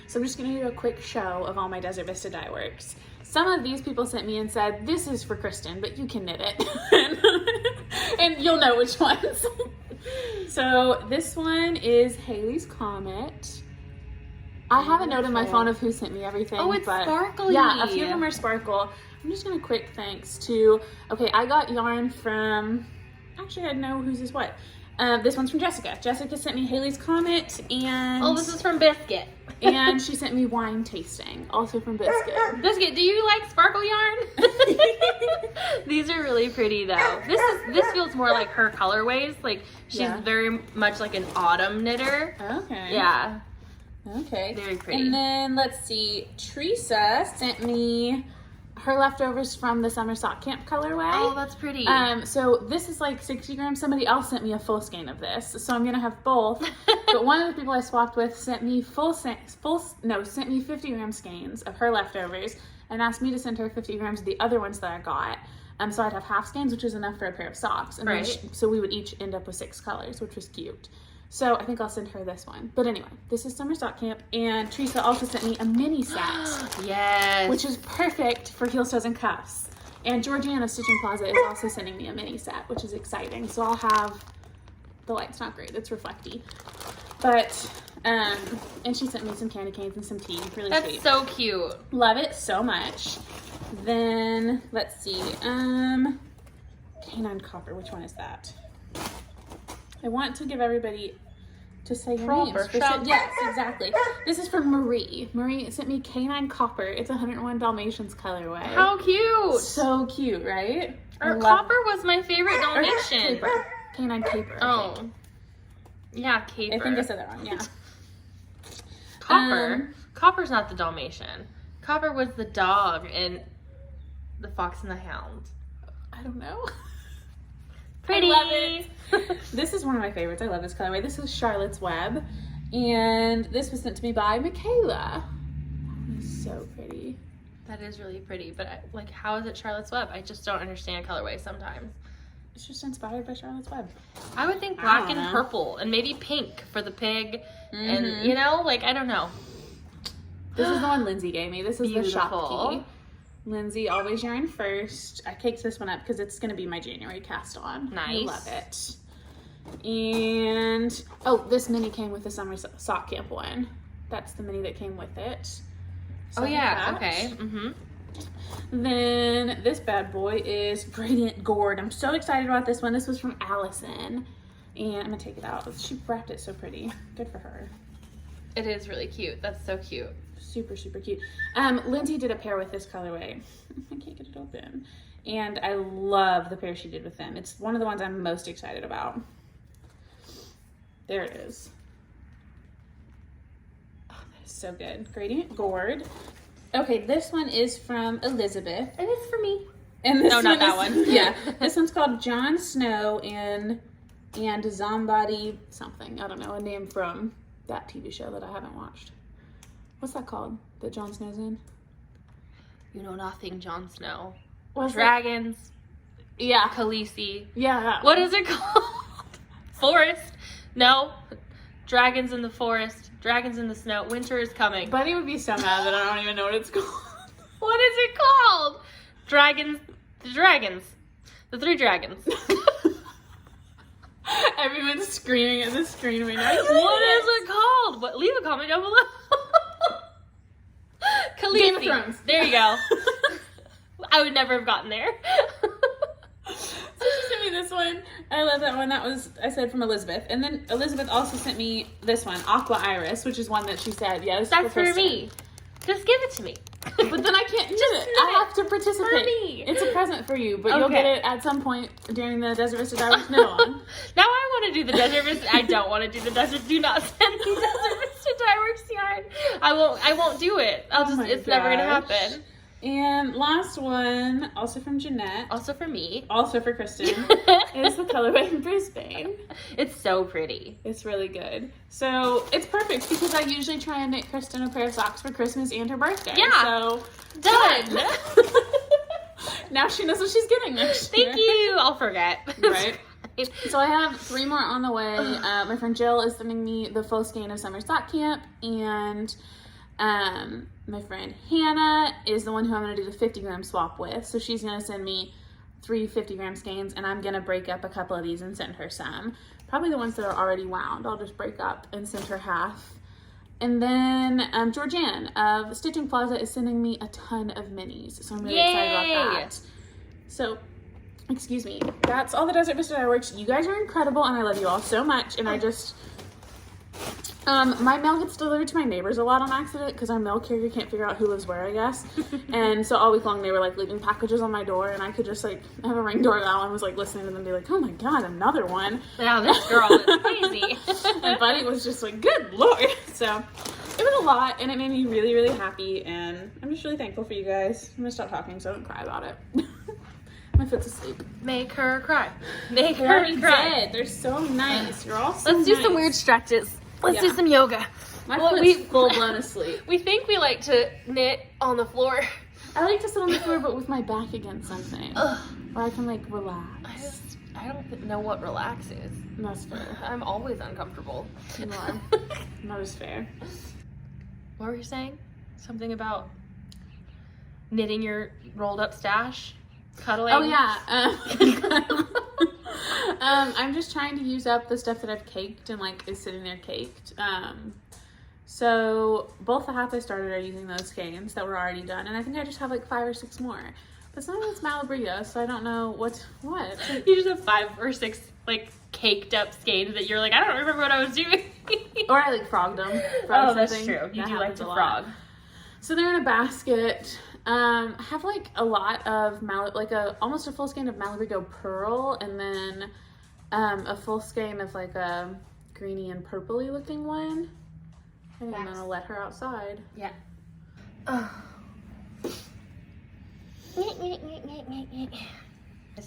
So I'm just going to do a quick show of all my Desert Vista Dye Works. Some of these people sent me and said, this is for Kristen, but you can knit it. And you'll know which ones. So this one is Haley's Comet. I have a note in my phone of who sent me everything. Oh, it's sparkly. Yeah, a few of them are sparkle. I'm just going to quick thanks to, okay, I got yarn from, actually I know whose is what. This one's from Jessica. Jessica sent me Haley's Comet, and... Oh, this is from Biskit. And she sent me Wine Tasting, also from Biskit. Biskit, do you like sparkle yarn? These are really pretty though. This feels more like her colorways. Like she's very much like an autumn knitter. Okay. Yeah. Okay. Very pretty. And then let's see, Teresa sent me her leftovers from the summer sock camp colorway. Oh, that's pretty. So this is like 60 grams. Somebody else sent me a full skein of this, so I'm gonna have both. But one of the people I swapped with sent me 50 gram skeins of her leftovers and asked me to send her 50 grams of the other ones that I got. So I'd have half skeins, which was enough for a pair of socks. And right. then so we would each end up with 6 colors, which was cute. So I think I'll send her this one. But anyway, this is summer sock camp, and Teresa also sent me a mini set. Yes. Which is perfect for heel toes and cuffs. And Georgiana Stitching Plaza is also sending me a mini set, which is exciting. So I'll have, the light's not great, it's reflecty. But, and she sent me some candy canes and some tea, really That's sweet. so cute. Love it so much. Then, let's see, Canine Copper, which one is that? I want to give everybody to say your names. Yes, exactly. This is from Marie. Marie sent me Canine Copper. It's 101 Dalmatians colorway. How cute. So cute, right? Copper was my favorite Dalmatian. Caper. Canine Caper. Oh. Yeah, Caper. I think I said that wrong, yeah. Copper. Copper's not the Dalmatian. Copper was the dog in The Fox and the Hound. I don't know. Pretty. I love it. This is one of my favorites. I love this colorway. This is Charlotte's Web. And this was sent to me by Michaela. It's so pretty. That is really pretty. But like, how is it Charlotte's Web? I just don't understand colorway sometimes. It's just inspired by Charlotte's Web. I would think black and purple and maybe pink for the pig. And, you know, like, I don't know. This is the one Lindsay gave me. This is Beautiful. the shop key. Lindsay, always yarn first. I caked this one up because it's going to be my January cast on. Nice. I love it. And, oh, this mini came with the summer sock camp one. That's the mini that came with it. So oh, yeah. Okay. Then this bad boy is Gradient Gourd. I'm so excited about this one. This was from Allison. And I'm going to take it out. She wrapped it so pretty. Good for her. It is really cute. That's so cute. Super, super cute. Lindsay did a pair with this colorway. I can't get it open. And I love the pair she did with them. It's one of the ones I'm most excited about. There it is. Oh, that is so good. Gradient Gourd. Okay, this one is from Elizabeth. And it's for me. And this not that one. Yeah. This one's called Jon Snow and Zombody something. I don't know, a name from that TV show that I haven't watched. What's that called that Jon Snow's in? You know nothing, Jon Snow. What's Dragons. That? Yeah. Khaleesi. Yeah. What is it called? Forest? No. Dragons in the forest. Dragons in the snow. Winter is coming. Buddy would be so mad that I don't even know what it's called. What is it called? Dragons. The dragons. The 3 dragons. Everyone's screaming at the screen right now. What is it called? What? Leave a comment down below. Khaleesi. Game of Thrones. There you go. I would never have gotten there. So she sent me this one. I love that one. That was, I said, from Elizabeth. And then Elizabeth also sent me this one, Aqua Iris, which is one that she said, yeah, this That's is for me. Just give it to me. But then I can't use it. I have to participate. For me. It's a present for you, but you'll get it at some point during the Desert Vista Diaries Snow-On. Now I want to do the Desert Vista. I don't want to do the Desert. Do not send me Desert Vista Diaries yarn. I won't do it. It's never gonna happen. And last one, also from Jeanette. Also for me. Also for Kristen. Is the colorway in Brisbane. It's so pretty. It's really good. So it's perfect because I usually try and knit Kristen a pair of socks for Christmas and her birthday. Yeah. So Done. now she knows what she's getting next year. Thank you. I'll forget. Right. So I have 3 more on the way. My friend Jill is sending me the full skein of Summer Sock Camp, and my friend Hannah is the one who I'm going to do the 50 gram swap with. So she's going to send me 3 50-gram skeins, and I'm gonna break up a couple of these and send her some. Probably the ones that are already wound, I'll just break up and send her half. And then Georgianne of Stitching Plaza is sending me a ton of minis, so I'm really excited about that. So, excuse me, that's all the Desert Vista Fireworks. You guys are incredible, and I love you all so much. And I just, my mail gets delivered to my neighbors a lot on accident because our mail carrier can't figure out who lives where, I guess. And so all week long they were like leaving packages on my door, and I could just like have a Ring doorbell and was like listening to them be like, oh my god, another one. Wow, this girl is crazy. And Buddy was just like, good lord. So it was a lot, and it made me really, really happy, and I'm just really thankful for you guys. I'm gonna stop talking so I don't cry about it. My foot's asleep. Make her cry. Make her cry. They're so nice. You're all so Let's do nice. some weird stretches. Let's do some yoga. My foot's full-blown asleep. We think we like to knit on the floor. I like to sit on the floor, but with my back against something. Where I can, like, relax. I don't know what relax is. That's fair. I'm always uncomfortable. You are. That is fair. What were you saying? Something about knitting your rolled up stash? Cuddling? Oh, yeah. I'm just trying to use up the stuff that I've caked and, like, is sitting there caked. So both the hats I started are using those skeins that were already done, and I think I just have, like, 5 or 6 more. But some of it's Malabrigo, so I don't know what. You just have 5 or 6, like, caked up skeins that you're like, I don't remember what I was doing. Or I, like, frogged them. That's true. You do like to frog. So they're in a basket. I have, like, a lot of, almost a full skein of Malabrigo Pearl, and then a full skein of, like, a greeny and purpley looking one. I think I'm gonna let her outside. Yeah. That's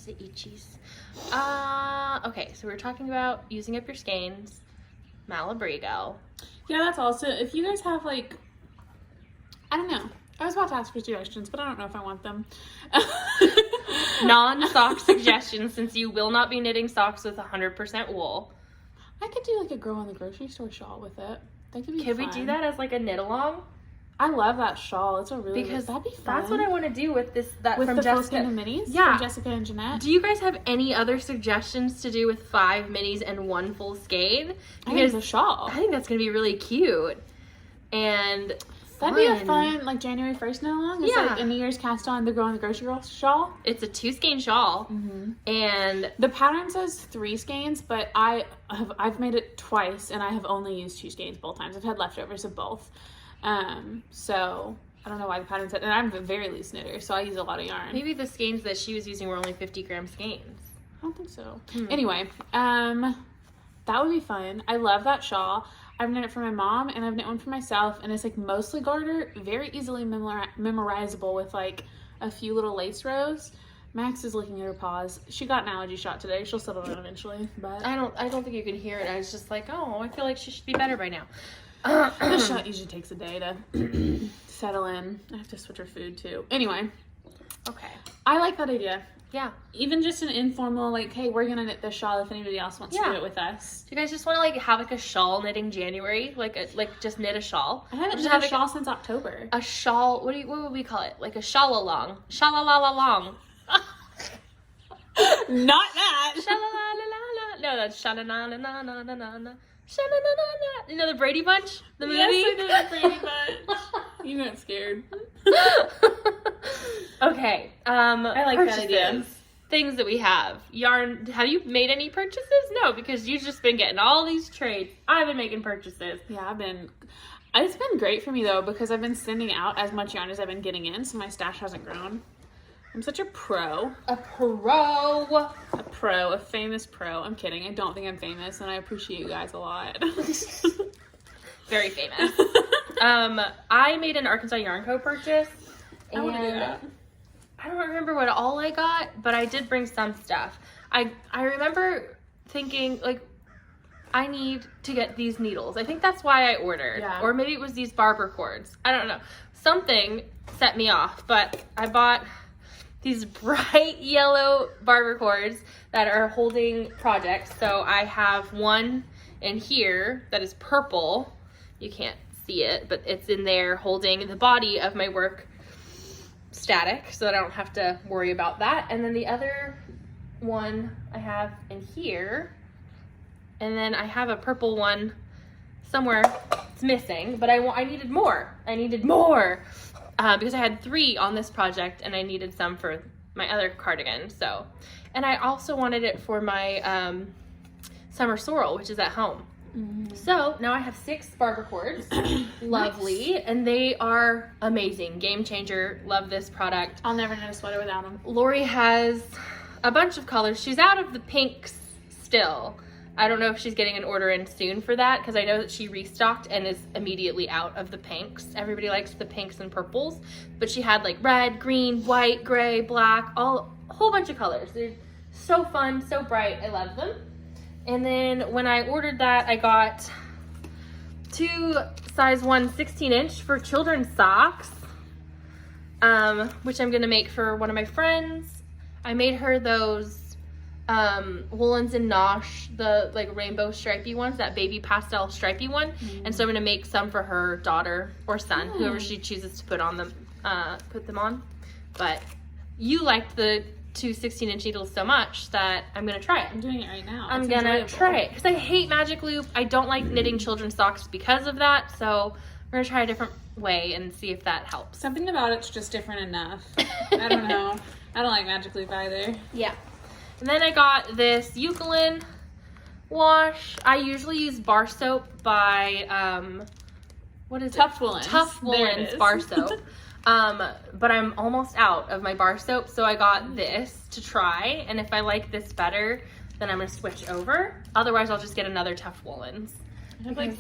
the itchies. Okay, so we're talking about using up your skeins, Malabrigo. Yeah, that's also, if you guys have, like, I don't know. I was about to ask for suggestions, but I don't know if I want them. Non-sock suggestions, since you will not be knitting socks with 100% wool. I could do, like, a girl in the grocery store shawl with it. That could be Can fun. we do that as, like, a knit-along? I love that shawl. It's a really that'd be fun. That's what I want to do with this. That with from the Jessica full minis. Yeah, from Jessica and Jeanette. Do you guys have any other suggestions to do with 5 minis and 1 full skein? I think the shawl. I think that's gonna be really cute and that'd be a fun like January 1st knit along. It's like a New Year's cast on the Girl in the Grocery Girl shawl. It's a 2 skein shawl, and the pattern says 3 skeins, but I've made it twice and I have only used 2 skeins both times. I've had leftovers of both. So I don't know why the pattern said, and I'm a very loose knitter, so I use a lot of yarn. Maybe the skeins that she was using were only 50-gram skeins. I don't think so. Anyway, that would be fun. I love that shawl. I've knit it for my mom, and I've knit one for myself, and it's like mostly garter, very easily memorizable with like a few little lace rows. Max is looking at her paws. She got an allergy shot today. She'll settle down eventually, but I don't think you can hear it. I was just like, oh, I feel like she should be better by now. The shot usually takes a day to settle in. I have to switch her food too. Anyway. Okay. I like that idea. Yeah. Even just an informal, like, hey, we're going to knit this shawl if anybody else wants to do it with us. Do you guys just want to, like, have, like, a shawl knitting January? Like, just knit a shawl? I haven't knit a shawl since October. A shawl, what would we call it? Like a shawl-along. Shawl-la-la-la-long. Not that. Shawl-la-la-la-la. No, that's shawl-la-la-la-la-la-la. Sha-na-na-na-na. You know the Brady Bunch? The movie? Yes, I know the Brady Bunch. You got scared. Okay. I like that idea. Things that we have. Yarn. Have you made any purchases? No, because you've just been getting all these trades. I've been making purchases. Yeah, it's been great for me though, because I've been sending out as much yarn as I've been getting in, so my stash hasn't grown. I'm such a pro. A pro. A famous pro. I'm kidding. I don't think I'm famous, and I appreciate you guys a lot. Very famous. I made an Arkansas Yarn Co. purchase. I want to do that. I don't remember what all I got, but I did bring some stuff. I remember thinking, like, I need to get these needles. I think that's why I ordered. Yeah. Or maybe it was these barber cords. I don't know. Something set me off, but I bought these bright yellow barber cords that are holding projects. So I have one in here that is purple. You can't see it, but it's in there holding the body of my work static so that I don't have to worry about that. And then the other one I have in here, and then I have a purple one somewhere. It's missing, but I needed more. Because I had 3 on this project and I needed some for my other cardigan. So, and I also wanted it for my summer sorrel, which is at home. So now I have 6 barber cords. Lovely. Nice. And they are amazing. Game changer. Love this product. I'll never knit a sweater without them. Lori has a bunch of colors. She's out of the pinks still. I don't know if she's getting an order in soon for that, because I know that she restocked and is immediately out of the pinks. Everybody likes the pinks and purples, but she had like red, green, white, gray, black, a whole bunch of colors. They're so fun, so bright. I love them. And then when I ordered that, I got 2 size 1 16-inch for children's socks, which I'm gonna make for one of my friends. I made her those woolens and nosh, the like rainbow stripy ones, that baby pastel stripy one. And so I'm gonna make some for her daughter or son, whoever she chooses to put them on. But you liked the 2 16-inch needles so much that I'm gonna try it. I'm doing it right now. I'm gonna try it because I hate magic loop. I don't like knitting children's socks because of that. So we're gonna try a different way and see if that helps. Something about it's just different enough. I don't know. I don't like magic loop either. Yeah. And then I got this Eucalyptus wash. I usually use bar soap by, what is Tough Woolens. Tough Woolens bar soap. But I'm almost out of my bar soap, so I got this to try. And if I like this better, then I'm going to switch over. Otherwise, I'll just get another Tough Woolens. I have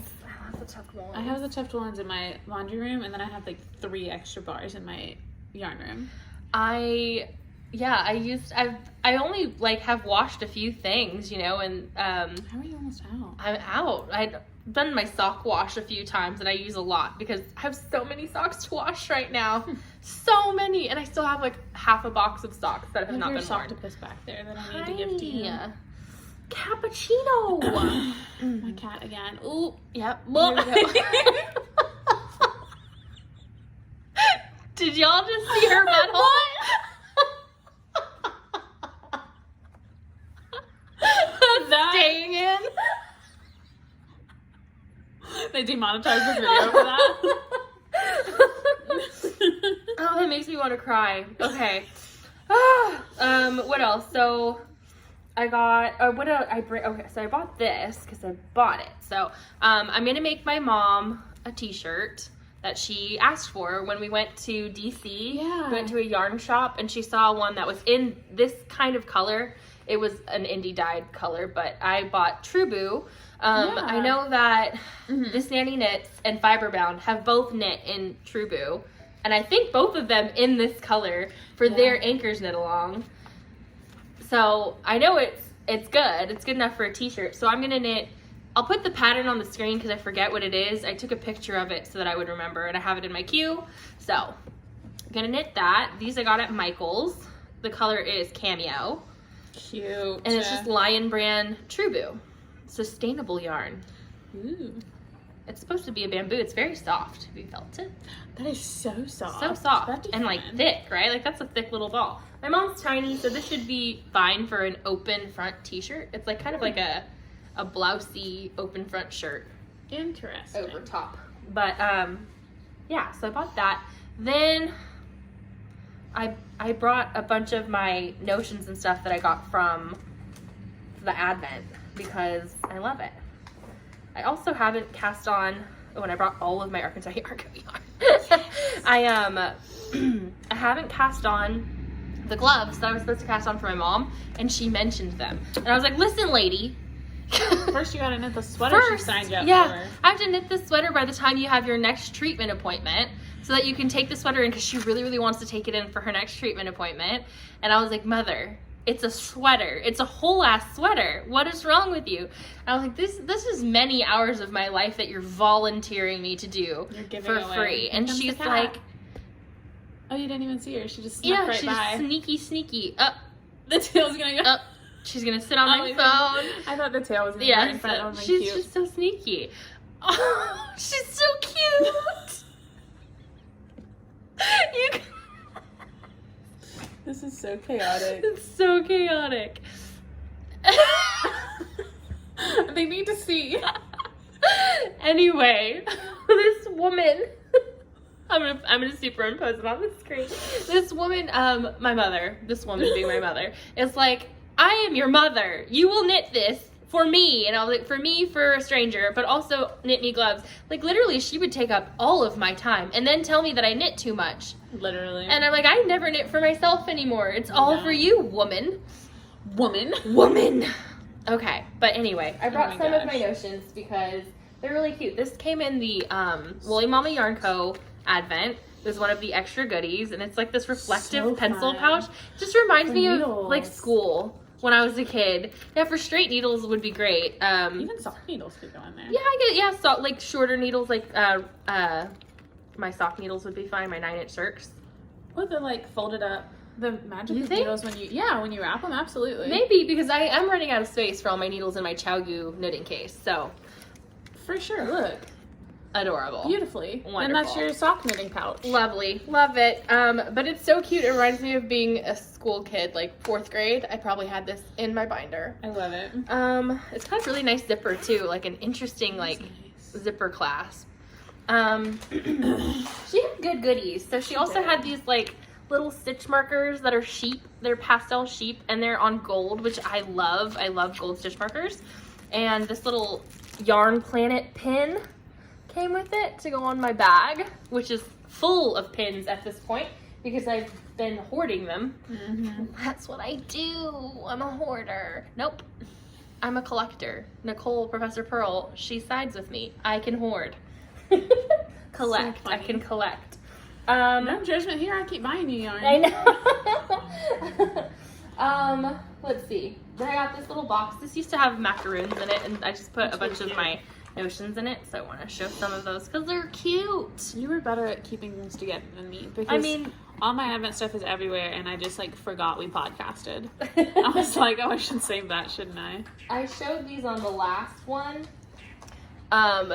the Tough Woolens. I have the Tough Woolens in my laundry room, and then I have like 3 extra bars in my yarn room. I only like have washed a few things, you know, and how are you almost out? I'm out. I've done my sock wash a few times, and I use a lot because I have so many socks to wash right now. So many, and I still have like half a box of socks that have not been worn. Octopus back there that I need to give to you. Cappuccino. My cat again. Ooh, yep. Here we go. Did y'all just see her butthole? Staying in. They demonetized the video for that. Oh, it makes me want to cry. Okay. What else? So I got, so I bought this because I bought it. So I'm going to make my mom a t-shirt that she asked for when we went to DC. Yeah. We went to a yarn shop and she saw one that was in this kind of color. It was an indie dyed color, but I bought Trubu. I know that This Nanny Knits and Fiberbound have both knit in Trubu. And I think both of them in this color for their Anchors Knit Along. So I know it's good. It's good enough for a t-shirt. So I'm going to knit. I'll put the pattern on the screen because I forget what it is. I took a picture of it so that I would remember, and I have it in my queue. So I'm going to knit that. These I got at Michael's. The color is Cameo. Cute. And it's just Lion Brand Trubu. Sustainable yarn. Ooh. It's supposed to be a bamboo. It's very soft. Have you felt it? That is so soft. So soft. And like thick, right? Like that's a thick little ball. My mom's tiny, so this should be fine for an open front t-shirt. It's like kind of like a blousey open front shirt. Interesting. Over top. But yeah, so I bought that. Then I brought a bunch of my notions and stuff that I got from the Advent because I love it. I also haven't cast on, when I brought all of my Arkansas Argo yarn. I haven't cast on the gloves that I was supposed to cast on for my mom, and she mentioned them. And I was like, listen, lady. First you gotta knit the sweater she signed you up for. I have to knit this sweater by the time you have your next treatment appointment so that you can take the sweater in because she really, really wants to take it in for her next treatment appointment. And I was like, Mother, it's a sweater. It's a whole ass sweater. What is wrong with you? And I was like, this is many hours of my life that you're volunteering me to do for free. And she's like, oh, you didn't even see her. She just snuck right by. Sneaky. Up. The tail's gonna go. Up. She's gonna sit on my phone. I thought the tail was gonna be right in front of me. She's just so sneaky. Oh, she's so cute. This is so chaotic. It's so chaotic. They need to see. Anyway, this woman, I'm gonna superimpose it on the screen. This woman, my mother, this woman being my mother, is like, I am your mother. You will knit this for me. And I was like, for me, for a stranger, but also knit me gloves. Like, literally, she would take up all of my time and then tell me that I knit too much. Literally. And I'm like, I never knit for myself anymore. It's all for you, woman. Woman. Okay, but anyway, I brought some of my notions because they're really cute. This came in the Woolly Mama Yarn Co. Advent. It was one of the extra goodies, and it's like this reflective pencil pouch. Just reminds me of like school when I was a kid. Yeah, for straight needles would be great. Even sock needles could go in there. Yeah, I get so, like shorter needles, like my sock needles would be fine. My 9-inch circs. What, the like folded up? The magic of needles when you wrap them, absolutely. Maybe, because I am running out of space for all my needles in my Chowgu knitting case, so. For sure, look. Adorable. Beautifully. Wonderful. And that's your sock knitting pouch. Lovely. Love it. But it's so cute. It reminds me of being a school kid, like 4th grade. I probably had this in my binder. I love it. It's got a really nice zipper too, like an interesting zipper clasp. She had good goodies. So she also had these like little stitch markers that are sheep. They're pastel sheep, and they're on gold, which I love. I love gold stitch markers. And this little Yarn Planet pin came with it to go on my bag, which is full of pins at this point because I've been hoarding them. That's what I do. I'm a hoarder. Nope. I'm a collector. Nicole, Professor Pearl, she sides with me. I can hoard. Collect. So I can collect. No judgment here. I keep buying you yarn. I know. Let's see. Then I got this little box. This used to have macaroons in it, and I just put a bunch of my notions in it, so I want to show some of those because they're cute. You were better at keeping things together than me, because all my Advent stuff is everywhere, and I just like forgot we podcasted. I was like, oh, I should save that, shouldn't I? I showed these on the last one.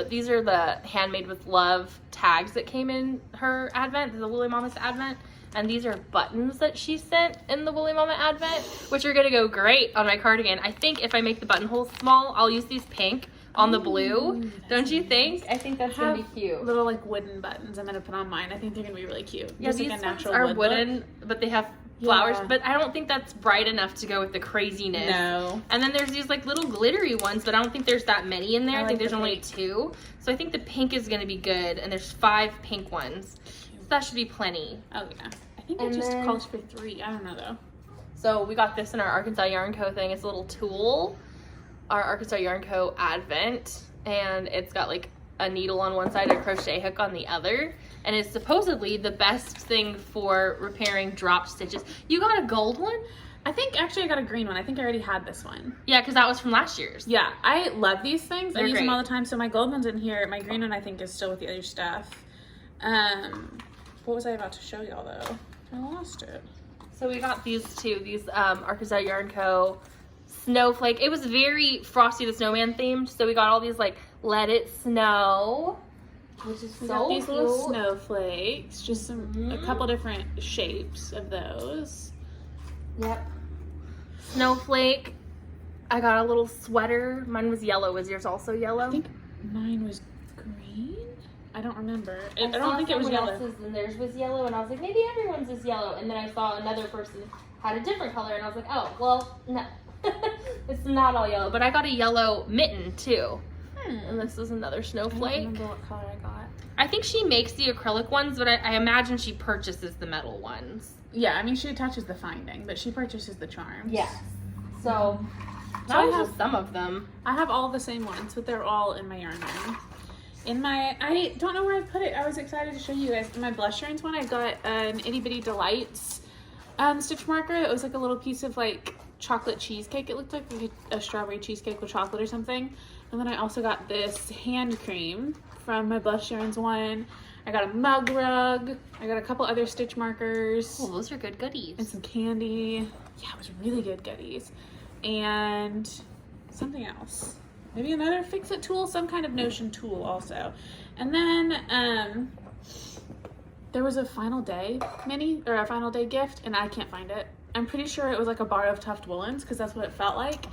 These are the Handmade with Love tags that came in her Advent, the Woolly Mama's Advent. And these are buttons that she sent in the Woolly Mama Advent, which are going to go great on my cardigan. I think if I make the buttonholes small, I'll use these pink on the blue. Don't you think? I think that's going to be cute. Little like wooden buttons I'm going to put on mine. I think they're going to be really cute. Yeah, just these like a natural ones are wooden, look. but they have flowers. Yeah. But I don't think that's bright enough to go with the craziness. No. And then there's these like little glittery ones, but I don't think there's that many in there. I think there's only 2. So I think the pink is going to be good. And there's 5 pink ones. So that should be plenty. Oh, yeah. I think it just calls for 3. I don't know, though. So we got this in our Arkansas Yarn Co. thing. It's a little tool. Our Arkansas Yarn Co. Advent. And it's got like a needle on one side, a crochet hook on the other. And it's supposedly the best thing for repairing dropped stitches. You got a gold one? I think actually I got a green one. I think I already had this one. Yeah, because that was from last year's. Yeah, I love these things. They're I use great. them all the time. So my gold one's in here. My green one I think is still with the other stuff. What was I about to show y'all though? I lost it. So we got these 2. These Arkansas Yarn Co. Snowflake. It was very Frosty the Snowman themed. So we got all these like Let It Snow. Which is so these cute. little snowflakes, just a couple different shapes of those. Yep. Snowflake. I got a little sweater. Mine was yellow. Was yours also yellow? I think mine was green. I don't remember. I don't think it was yellow. Else's and theirs was yellow, and I was like, maybe everyone's is yellow. And then I saw another person had a different color, and I was like, oh, well, no. It's not all yellow. But I got a yellow mitten, too. And this is another snowflake. I don't remember what color I got. I think she makes the acrylic ones, but I imagine she purchases the metal ones. Yeah, I mean, she attaches the finding, but she purchases the charms. Yes. So that was just some of them. I have all the same ones, but they're all in my yarn room. I don't know where I put it. I was excited to show you guys. In my blush yarns one, I got an Itty Bitty Delights stitch marker. It was like a little piece of like chocolate cheesecake. It looked like a strawberry cheesecake with chocolate or something. And then I also got this hand cream from my blush yarns one. I got a mug rug. I got a couple other stitch markers. Oh, those are good goodies. And some candy. Yeah, it was really good goodies. And something else. Maybe another fix-it tool, some kind of notion tool also. And then there was a final day mini, or a final day gift, and I can't find it. I'm pretty sure it was like a bar of Tuft Woolens, because that's what it felt like,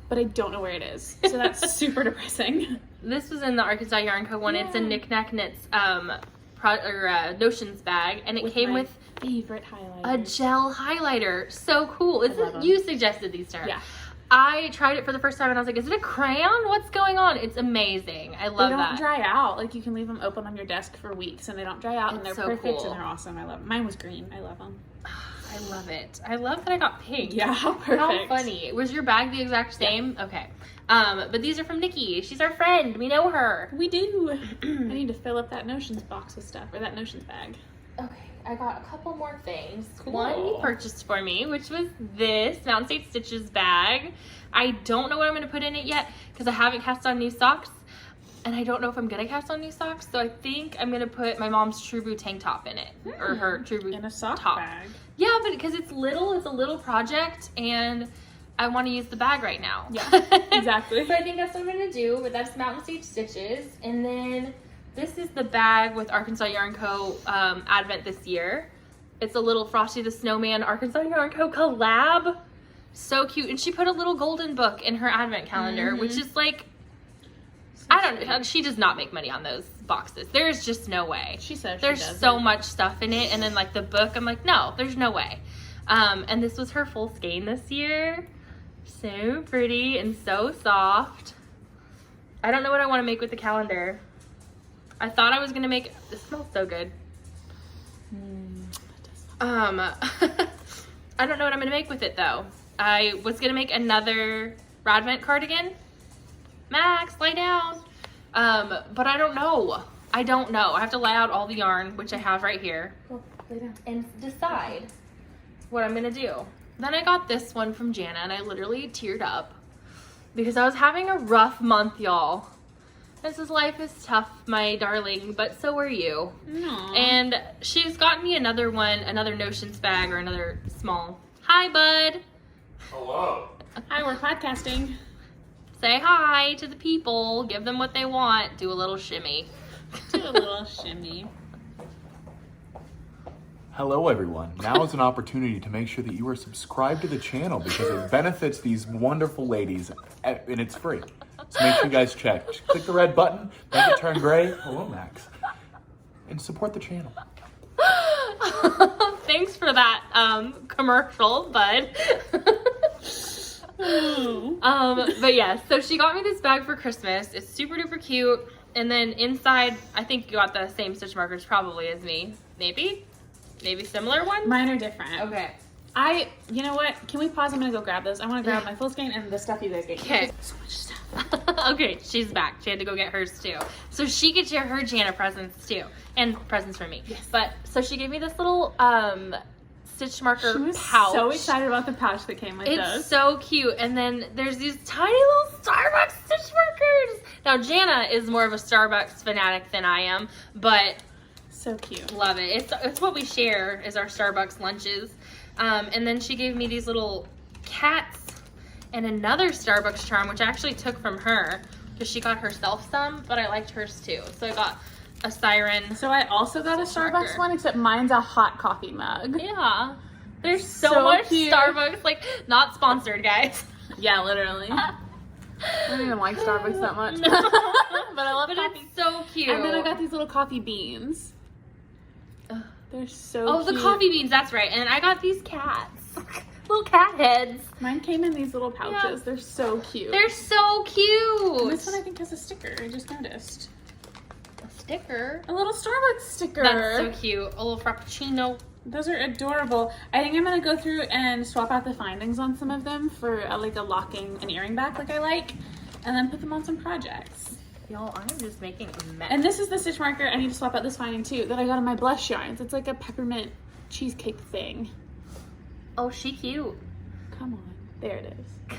but I don't know where it is. So that's super depressing. This was in the Arkansas Yarn Co. one. It's a Knick Knack Knits Notions bag, and it came with favorite highlighter. A gel highlighter. So cool. You suggested these to her. Yeah. I tried it for the first time and I was like, is it a crayon? What's going on? It's amazing. I love that. They don't dry out. Like, you can leave them open on your desk for weeks and they don't dry out, and they're so perfect cool. and they're awesome. I love them. Mine was green. I love them. I love it. I love that I got pink. Yeah, perfect. How funny. Was your bag the exact same? Yeah. Okay. But these are from Nikki. She's our friend. We know her. We do. I need to fill up that Notions box with stuff, or that Notions bag. Okay. I got a couple more things. Cool. One you purchased for me, which was this Mountain State Stitches bag. I don't know what I'm going to put in it yet because I haven't cast on new socks. And I don't know if I'm going to cast on new socks. So I think I'm going to put my mom's True Blue tank top in it. Or her True Blue in a sock top. bag. Yeah, but because it's little, it's a little project. And I want to use the bag right now. Yeah, exactly. So I think that's what I'm going to do. But that's Mountain State Stitches. And then this is the bag with Arkansas Yarn Co. Advent this year. It's a little Frosty the Snowman Arkansas Yarn Co. collab. So cute. And she put a little golden book in her Advent calendar, which is like, so I don't know. She does not make money on those boxes. There's just no way. She says there's so much stuff in it. And then like the book, I'm like, no, there's no way. And this was her full skein this year. So pretty and so soft. I don't know what I want to make with the calendar. I thought I was going to make, this smells so good. I don't know what I'm going to make with it though. I was going to make another Radvent cardigan. Max, lay down. But I don't know. I don't know. I have to lay out all the yarn, which I have right here. Well, lay down. And decide what I'm going to do. Then I got this one from Jana and I literally teared up because I was having a rough month, y'all. This is life is tough, my darling, but so are you. Aww. And she's gotten me another one, another Notions bag or another small. Hi, bud. Hello. Hi, we're podcasting. Say hi to the people. Give them what they want. Do a little shimmy. Do a little shimmy. Hello, everyone. Now is an opportunity to make sure that you are subscribed to the channel because it benefits these wonderful ladies and it's free. So make sure you guys check. Just click the red button, make it turn gray. Hello, Max. And support the channel. Thanks for that commercial, bud. But yeah, so she got me this bag for Christmas. It's super duper cute. And then inside, I think you got the same stitch markers probably as me. Maybe similar ones? Mine are different. Okay. You know what? Can we pause? I'm gonna go grab those. I want to grab my full skein and the stuff you guys gave me. Okay. So much stuff. Okay, she's back. She had to go get hers too. So she could share her Jana presents too. And presents for me. Yes. But so she gave me this little stitch marker She was pouch. so excited about the pouch that came with those. It's so cute. And then there's these tiny little Starbucks stitch markers. Now Jana is more of a Starbucks fanatic than I am, but So cute. love it. It's what we share is our Starbucks lunches. And then she gave me these little cats and another Starbucks charm, which I actually took from her because she got herself some, but I liked hers too. So I got a siren. So I also got a Starbucks marker. one, except mine's a hot coffee mug. Yeah. There's so So much cute. Starbucks. Like, not sponsored, guys. Yeah, literally. I don't even like Starbucks that much. No. But I love But coffee. it's so cute. And then I got these little coffee beans. They're so Oh, cute. the coffee beans, that's right. And I got these cats. Little cat heads. Mine came in these little pouches. Yeah. They're so cute. They're so cute. And this one I think has a sticker. I just noticed. A sticker. A little Starbucks sticker. That's so cute. A little frappuccino. Those are adorable. I think I'm going to go through and swap out the findings on some of them for like a locking and earring back like I like. And then put them on some projects. Y'all, I'm just making a mess. And this is the stitch marker. I need to swap out this finding too that I got in my blush yarns. It's like a peppermint cheesecake thing. Oh, she cute. Come on. There it is.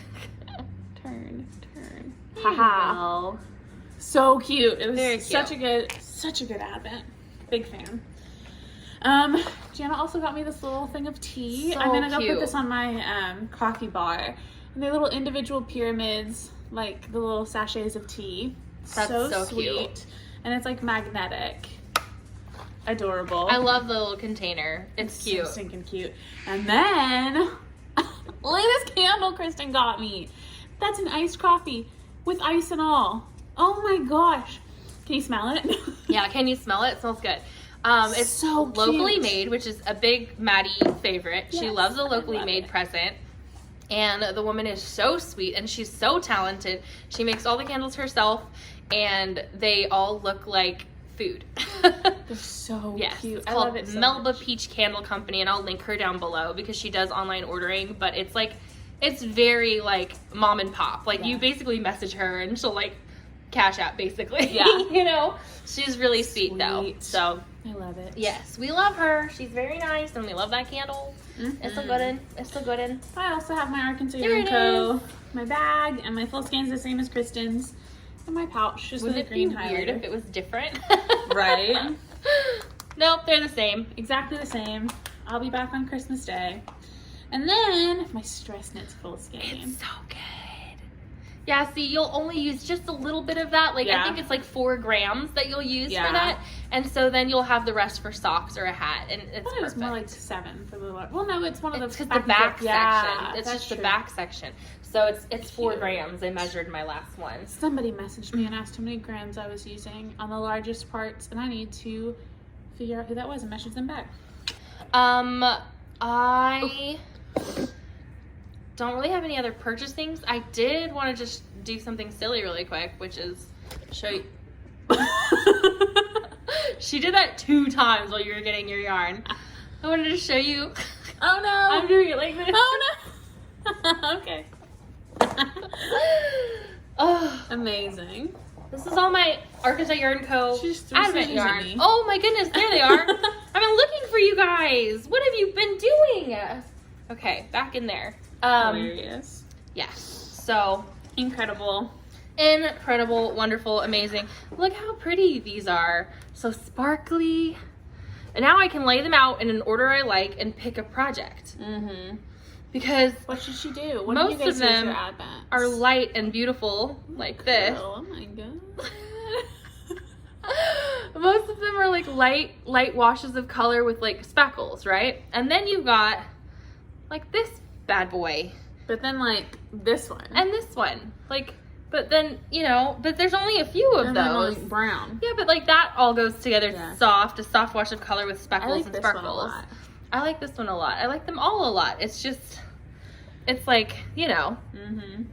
Turn. Haha. Haha. So cute. It was Very cute. such a good advent. Big fan. Jana also got me this little thing of tea. So I'm gonna go cute. put this on my coffee bar. And they're little individual pyramids, like the little sachets of tea. That's so sweet. cute. And it's like magnetic. Adorable. I love the little container. It's cute. So stinking cute. And then, look at this candle Kristen got me. That's an iced coffee with ice and all. Oh my gosh. Can you smell it? Yeah, can you smell it? It smells good. It's so locally cute. made, which is a big Maddie favorite. She Yes, loves a I locally love made it. present. And the woman is so sweet and she's so talented. She makes all the candles herself and they all look like food. They're so Yes, cute. it's I called love it so Melba much. Peach Candle Company, and I'll link her down below because she does online ordering, but it's like, it's very like mom and pop. Like you basically message her and she'll like cash out basically. Yeah. You know, she's really sweet though. Sweet. So I love it. yes, we love her. She's very nice and we love that candle. It's so good. It's so good. I also have my Arkansas Here it Co. is. My bag and my full scan's the same as Kristen's. And my pouch just Wouldn't with a it be green weird highlighter. if it was different? Right? Nope, they're the same. Exactly the same. I'll be back on Christmas Day. And then my stress knits full skein. It's so good. Yeah, see, you'll only use just a little bit of that. Like, I Yeah. think it's like 4 grams that you'll use Yeah. for that. And so then you'll have the rest for socks or a hat. And it's I thought it was perfect. more like 7 for the well, no, it's one of It's those because the back section. Yeah, It's that's just the true. back section. So it's 4 Cute. grams. They measured my last one. Somebody messaged me and asked how many grams I was using on the largest parts, and I need to figure out who that was and message them back. I don't really have any other purchase things. I did want to just do something silly really quick, which is show you. She did that 2 times while you were getting your yarn. I wanted to show you. Oh no! I'm doing it like this. Oh no! Okay. Oh, Amazing. this is all my Arkansas Yarn Co. She just threw Advent scissors at yarn. me. Oh my goodness, there they are. I've been looking for you guys. What have you been doing? Okay, back in there. Hilarious. Yeah. So Incredible. incredible, wonderful, amazing. Look how pretty these are. So sparkly. And now I can lay them out in an order I like and pick a project. Mm-hmm. Because What should she do? What Most do you guys of do with them your Advents? are light and beautiful like this. Oh my god. Most of them are like light washes of color with like speckles, right? And then you've got like this bad boy But then like this one. and this one. Like, but then, you know, but there's only a few of And then, those. like, brown. Yeah, but like that all goes together Yeah. soft, a soft wash of color with I speckles like and this one a sparkles. lot. I like this one a lot. I like them all a lot. It's just, it's like, you know, Mm-hmm.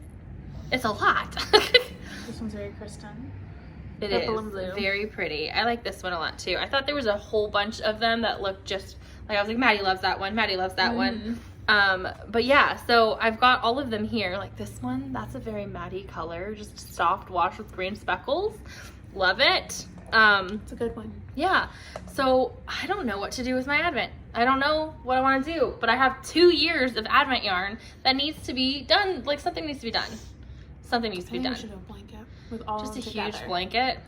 it's a lot. This one's very Kristen. It Purple is and blue. very pretty. I like this one a lot too. I thought there was a whole bunch of them that looked just like, I was like, Maddie loves that one. Maddie loves that one. But yeah, so I've got all of them here. Like this one, that's a very Maddie color, just soft wash with green speckles. Love it. It's a good one. Yeah. So I don't know what to do with my Advent. I don't know what I want to do, but I have 2 years of Advent yarn that needs to be done. Like something needs to be done. Something needs to be I think done. we should have a blanket with all Just a of them together. huge blanket.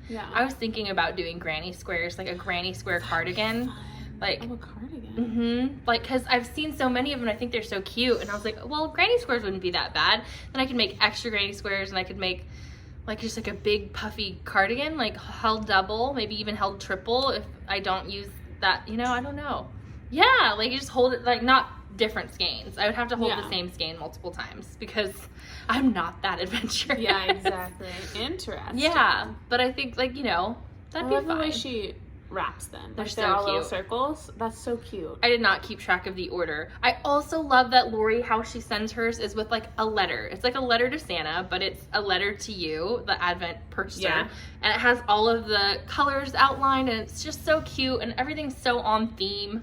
Yeah. I was thinking about doing granny squares, like a granny square cardigan. Fun. Like, Oh, a cardigan. like, cause I've seen so many of them. I think they're so cute, and I was like, well, granny squares wouldn't be that bad. Then I could make extra granny squares, and I could make like just like a big puffy cardigan, like held double, maybe even held triple if I don't use that. You know, I don't know. Yeah, like you just hold it like not different skeins. I would have to hold Yeah. the same skein multiple times because I'm not that adventurous. Yeah, exactly. Interesting. Yeah, but I think like you know that'd I be love the way fine. she wraps them. They're Like so they're all little cute. circles. That's so cute. I did not keep track of the order. I also love that Lori, how she sends hers is with like a letter. It's like a letter to Santa, but it's a letter to you, the Advent purchaser. Yeah. And it has all of the colors outlined, and it's just so cute, and everything's so on theme.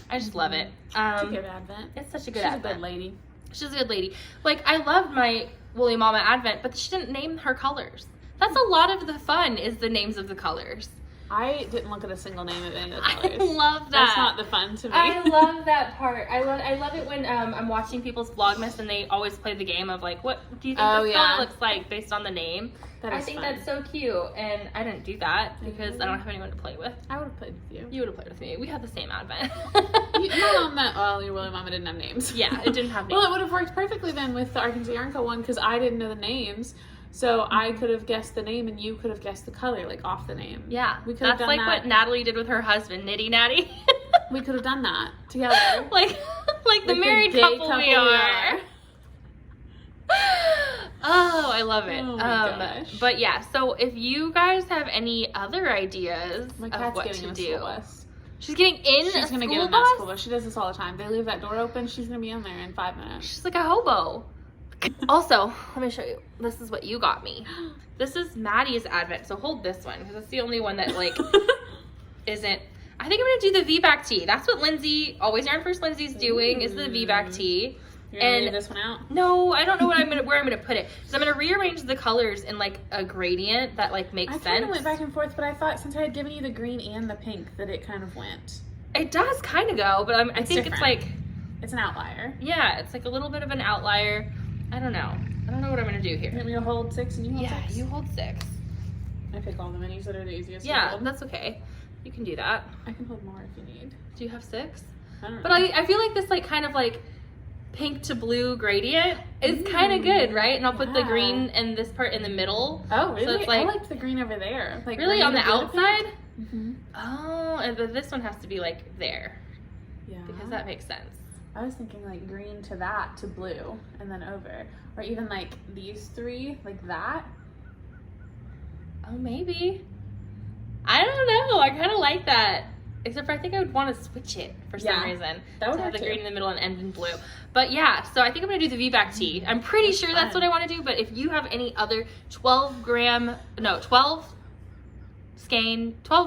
I just love it. It's a good Advent. It's such a good She's Advent. a good lady. She's a good lady. Like, I loved my Woolly Mama Advent, but she didn't name her colors. That's a lot of the fun, is the names of the colors. I didn't look at a single name of any of the I colors. love that. That's not the fun to me. I love that part. I love it when I'm watching people's Vlogmas and they always play the game of like, what do you think Oh, this yeah. color looks like based on the name? That I is think fun. that's so cute, and I didn't do that because I don't have anyone to play with. I would have played with you. You would have played with me. We had the same Advent. Not on that. Well, your Willy Mama didn't have names. Yeah, it didn't have names. Well, it would have worked perfectly then with the Arkansas Yarn Co. one because I didn't know the names. So I could have guessed the name and you could have guessed the color, like off the name. Yeah. We could have That's done like that. what Natalie did with her husband, Nitty Natty. We could have done that together. like the married gay couple we are. Oh, I love it. Oh my gosh. But yeah, so if you guys have any other ideas My of cat's what getting to in a do. school bus. She's getting in She's a gonna school get in bus? that school bus. She does this all the time. They leave that door open. She's gonna be in there in 5 minutes. She's like a hobo. Also, let me show you. This is what you got me. This is Maddie's Advent. So hold this one because it's the only one that like isn't. I think I'm gonna do the V-back tee. That's what Lindsay, Always Yarn First Lindsay's doing, is the V-back tee. You're gonna And leave this one out? no, I don't know where I'm gonna put it. So I'm gonna rearrange the colors in like a gradient that like makes I sense. kind of went back and forth, but I thought since I had given you the green and the pink that it kind of went. It does kind of go, but I think different. it's like, It's an outlier. yeah, it's like a little bit of an outlier. I don't know what I'm gonna do You here. want me to hold 6 and you hold Yeah, 6? you hold 6. I pick all the minis that are the easiest to Yeah, hold. that's okay. You can do that. I can hold more if you need. Do you have 6? I don't know. But I feel like this like kind of like pink to blue gradient is kind of good, right? And I'll put the Yeah. green and this part in the middle. Oh, really? So it's like, I liked the green over there. Like really green on the to blue to pink. outside? Mm-hmm. Oh, and then this one has to be like there Yeah. because that makes sense. I was thinking like green to that to blue and then over. Or even like these 3, like that. Oh, maybe. I don't know. I kind of like that. Except for I think I would want to switch it for some Yeah, reason. that would to have work the too. green in the middle and end in blue. But yeah, so I think I'm going to do the V-back tee. I'm pretty That's sure that's fun. what I want to do. But if you have any other 12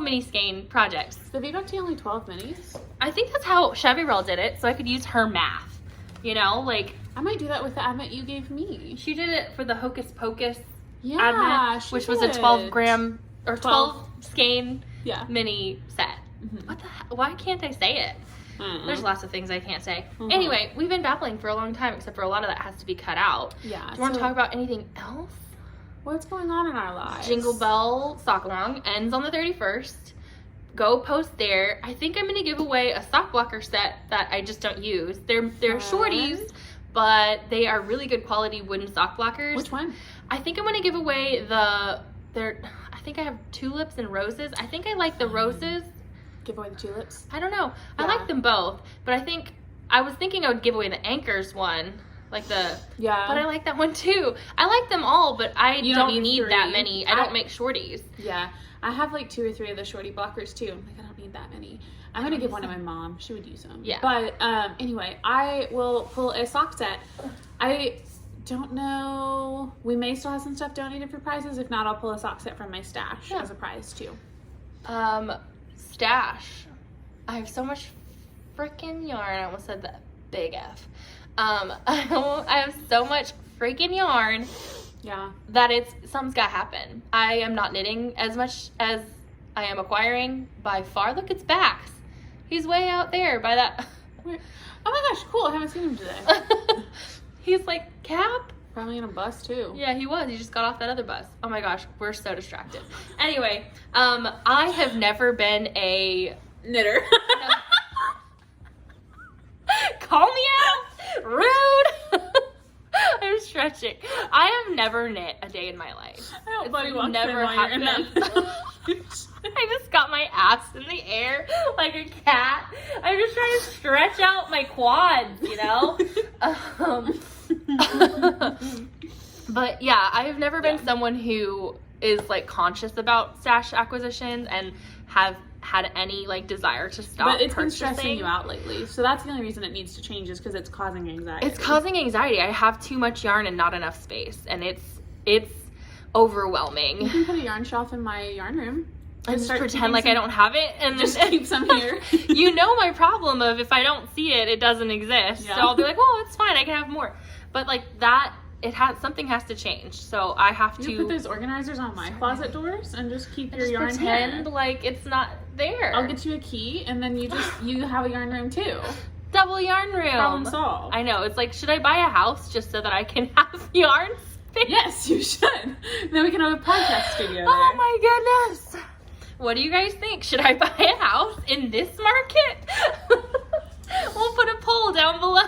mini skein projects. The V-back tee only 12 minis. I think that's how Chevyrail did it. So I could use her math. You know, like I might do that with the Advent you gave me. she did it for the Hocus Pocus Yeah, Advent, she which was a did. 12 gram or 12 skein Yeah. mini set. Mhm. What the heck? Why can't I say it? There's lots of things I can't say. Mhm. Anyway, we've been babbling for a long time, except for a lot of that has to be cut out. Yeah. Do you want to so talk about anything else? what's going on in our lives? Jingle Bell Sockalong ends on the 31st. Go post there. I think I'm going to give away a sock blocker set that I just don't use. They're shorties, but they are really good quality wooden sock blockers. Which one? I think I'm going to give away I think I have tulips and roses. I think I like the roses. Give away the tulips. I don't know. I Yeah. like them both, but I was thinking I would give away the anchors one, like Yeah. but I like that one too. I like them all, but I You don't don't need need that 3. many. I don't make shorties. Yeah. I have like 2 or 3 of the shorty blockers too. I'm like, I don't need that many. I'm gonna give one to my mom. She would use them. Yeah. But anyway, I will pull a sock set. I don't know. We may still have some stuff donated for prizes. If not, I'll pull a sock set from my stash Yeah. as a prize too. Stash. I have so much freaking yarn. I almost said that big F. I have so much freaking yarn Yeah. that something's gotta happen. I am not knitting as much as I am acquiring by far. Look, it's Bax. He's way out there by that. Oh my gosh, cool. I haven't seen him today. He's like, Cap? Probably in a bus too. Yeah, he was. He just got off that other bus. Oh my gosh, we're so distracted. Anyway, I have never been a Knitter. Call me out. Rude. I'm stretching. I have never knit a day in my life. I hope It's Buddy walks never in while you're in happened. that. I just got my ass in the air like a cat. I'm just trying to stretch out my quads, you know? But yeah, I've never been someone who is like conscious about stash acquisitions and have had any like desire to stop But it's been purchasing. stressing you out lately. So that's the only reason it needs to change is because it's causing anxiety. It's causing anxiety. I have too much yarn and not enough space, and it's overwhelming. You can put a yarn shelf in my yarn room. I just start pretend keeping like I don't have it, and Just then keep some here. you know my problem of if I don't see it, it doesn't exist. Yeah. So I'll be like, well, it's fine. I can have more. But like that, something has to change. So I have You to put those organizers on my closet doors and just keep your just yarn pretend here. like it's not there. I'll get you a key and then you have a yarn room too. double yarn room. Problem solved. I know. It's like, should I buy a house just so that I can have yarn space? Yes, you should. Then we can have a podcast studio there. Oh my goodness. What do you guys think? Should I buy a house in this market? We'll put a poll down below.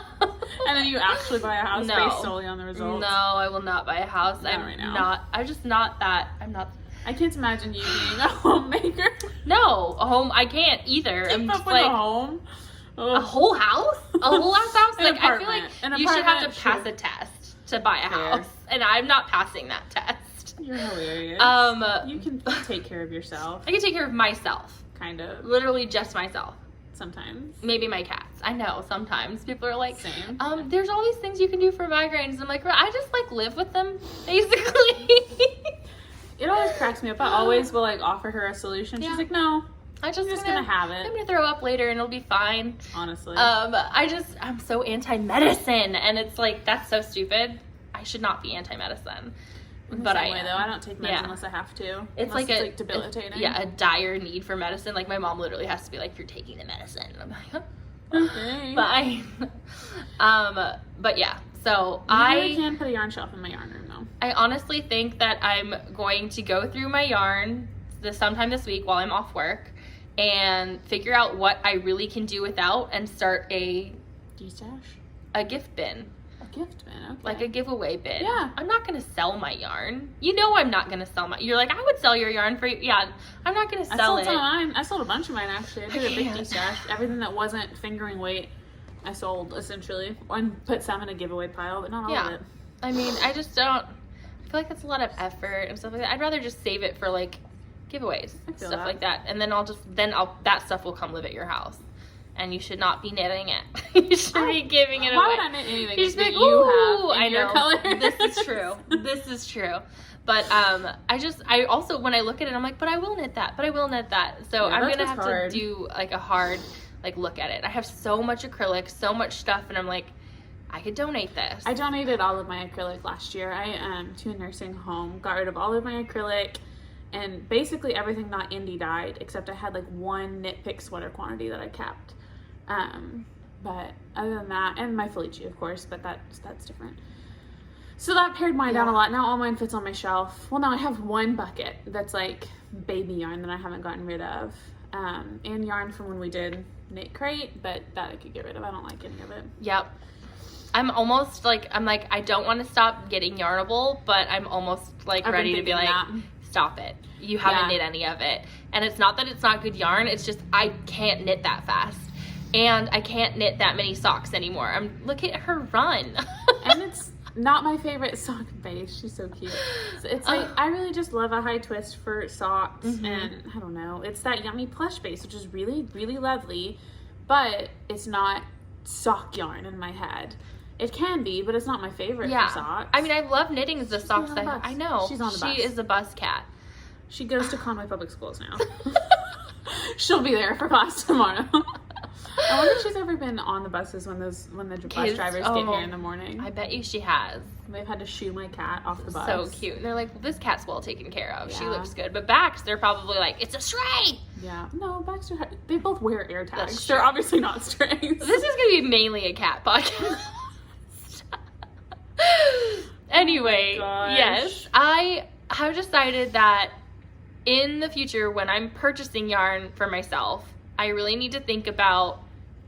And then you actually buy a house No. based solely on the results. No, I will not buy a house. Not I'm right now. not. I'm just not that. I'm not. I can't imagine you being a homemaker. No, a home. I can't either. I'm Keep just up with like a home. a whole house. A whole ass house. An Like I feel apartment. like An you should have to apartment, pass sure. a test to buy a Fair. house, and I'm not passing that test. You're hilarious. You can take care of yourself. I can take care of myself. Kind of. Literally just myself. Sometimes. Maybe my cats. I know sometimes people are like, Same. there's all these things you can do for migraines. I'm like, I just like live with them, basically. It always cracks me up. I always will like offer her a solution. Yeah. She's like, no, I'm I'm just gonna have I'm it. gonna throw up later and it'll be fine. Honestly. I'm so anti-medicine, and it's like that's so stupid. I should not be anti-medicine, but I am. though. I don't take meds Yeah. unless I have to. It's Unless like it's debilitating. a dire need for medicine. Like my mom literally has to be like, "You're taking the medicine." And I'm like, Okay. fine. But yeah. So I really can put a yarn shelf in my yarn room though. I honestly think that I'm going to go through my yarn sometime this week while I'm off work and figure out what I really can do without and start a gift bin. A gift bin, okay. Like a giveaway bin. Yeah. I'm not going to sell my yarn. You know I'm not going to sell my... You're like, I would sell your yarn for you. Yeah, I'm not going to sell it. I sold some of mine. I sold a bunch of mine actually. I did a big can't. de-stash. Everything that wasn't fingering weight, I sold essentially. And put some in a giveaway pile, but not all of it. I mean, I just don't... I feel like that's a lot of effort and stuff like that. I'd rather just save it for like giveaways, stuff that. like that. And then that stuff will come live at your house. And you should not be knitting it. You should be giving it away. Why would I knit anything You just be that like, you ooh, have in your I know. color? This is true. This is true. But I also, when I look at it, I'm like, but I will knit that. But I will knit that. So Yeah, I'm that's going to have what's hard. to do like a hard look at it. I have so much acrylic, so much stuff. And I'm like, I could donate this. I donated all of my acrylic last year. I to a nursing home, got rid of all of my acrylic, and basically everything not indie dyed, except I had like one knit pick sweater quantity that I kept. But other than that, and my Felici, of course, but that's different. So that pared mine down a lot. Now all mine fits on my shelf. Well, now I have one bucket that's like baby yarn that I haven't gotten rid of, and yarn from when we did knit crate, but that I could get rid of. I don't like any of it. Yep. I'm almost like, I don't want to stop getting yarnable, but I'm almost like I've ready been to be thinking like, that. stop it. You haven't knit any of it. And it's not that it's not good yarn, it's just I can't knit that fast. And I can't knit that many socks anymore. Look at her run. And it's not my favorite sock base. She's so cute. So it's like, I really just love a high twist for socks. And I don't know, it's that yummy plush base, which is really, really lovely, but it's not sock yarn in my head. It can be, but it's not my favorite for socks. I mean, I love knitting the socks. I know. She's on the bus. She is a bus cat. She goes to Conway Public Schools now. She'll be there for class tomorrow. I wonder if she's ever been on the buses when the bus drivers get here in the morning. I bet you she has. They've had to shoo my cat off the bus. So cute. And they're like, well, this cat's well taken care of. She Yeah. looks good. But Bax, they're probably like, it's a stray. Yeah. No, Baxter, they both wear air tags. That's They're true. obviously not strays. This is going to be mainly a cat podcast. Anyway, gosh. yes, I have decided that in the future, when I'm purchasing yarn for myself, I really need to think about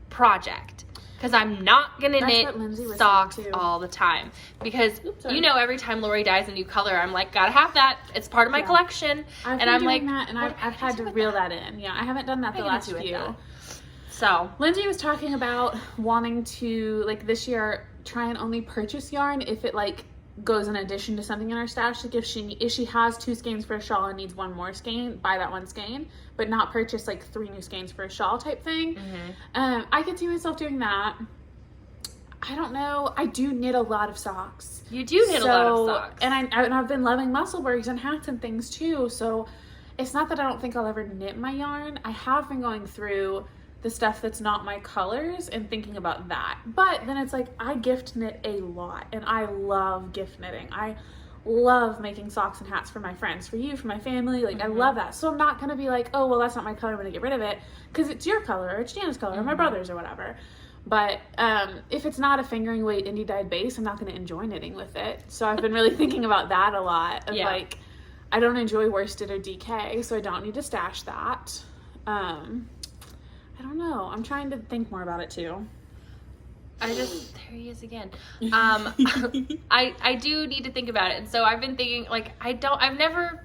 project. Because I'm not going to That's what Lindsay knit was socks saying, too. all the time. Because, sorry. every time Lori dyes a new color, I'm like, gotta have that. It's part of my collection. I've and been I'm doing like, that, and what I've am I had gonna to do with reel that? that in. Yeah, I haven't done that the What am I last gonna do with few. that? So, Lindsay was talking about wanting to, like, this year, try and only purchase yarn if it, like, goes in addition to something in our stash. Like, if she has 2 skeins for a shawl and needs 1 more skein, buy that 1 skein, but not purchase, like, 3 new skeins for a shawl type thing. I could see myself doing that. I don't know. I do knit a lot of socks. you do knit a lot of socks. And I've been loving Musselburghs and hats and things too. So it's not that I don't think I'll ever knit my yarn. I have been going through the stuff that's not my colors and thinking about that. But then it's like, I gift knit a lot and I love gift knitting. I love making socks and hats for my friends, for you, for my family. Like, I love that. So I'm not going to be like, oh, well, that's not my color, I'm going to get rid of it. Because it's your color, or it's Jana's color, or my brother's, or whatever. But if it's not a fingering weight indie dyed base, I'm not going to enjoy knitting with it. So I've been really thinking about that a lot. Of like, I don't enjoy worsted or DK, so I don't need to stash that. I don't know. I'm trying to think more about it too. there he is again. I do need to think about it. And so I've been thinking, like, I've never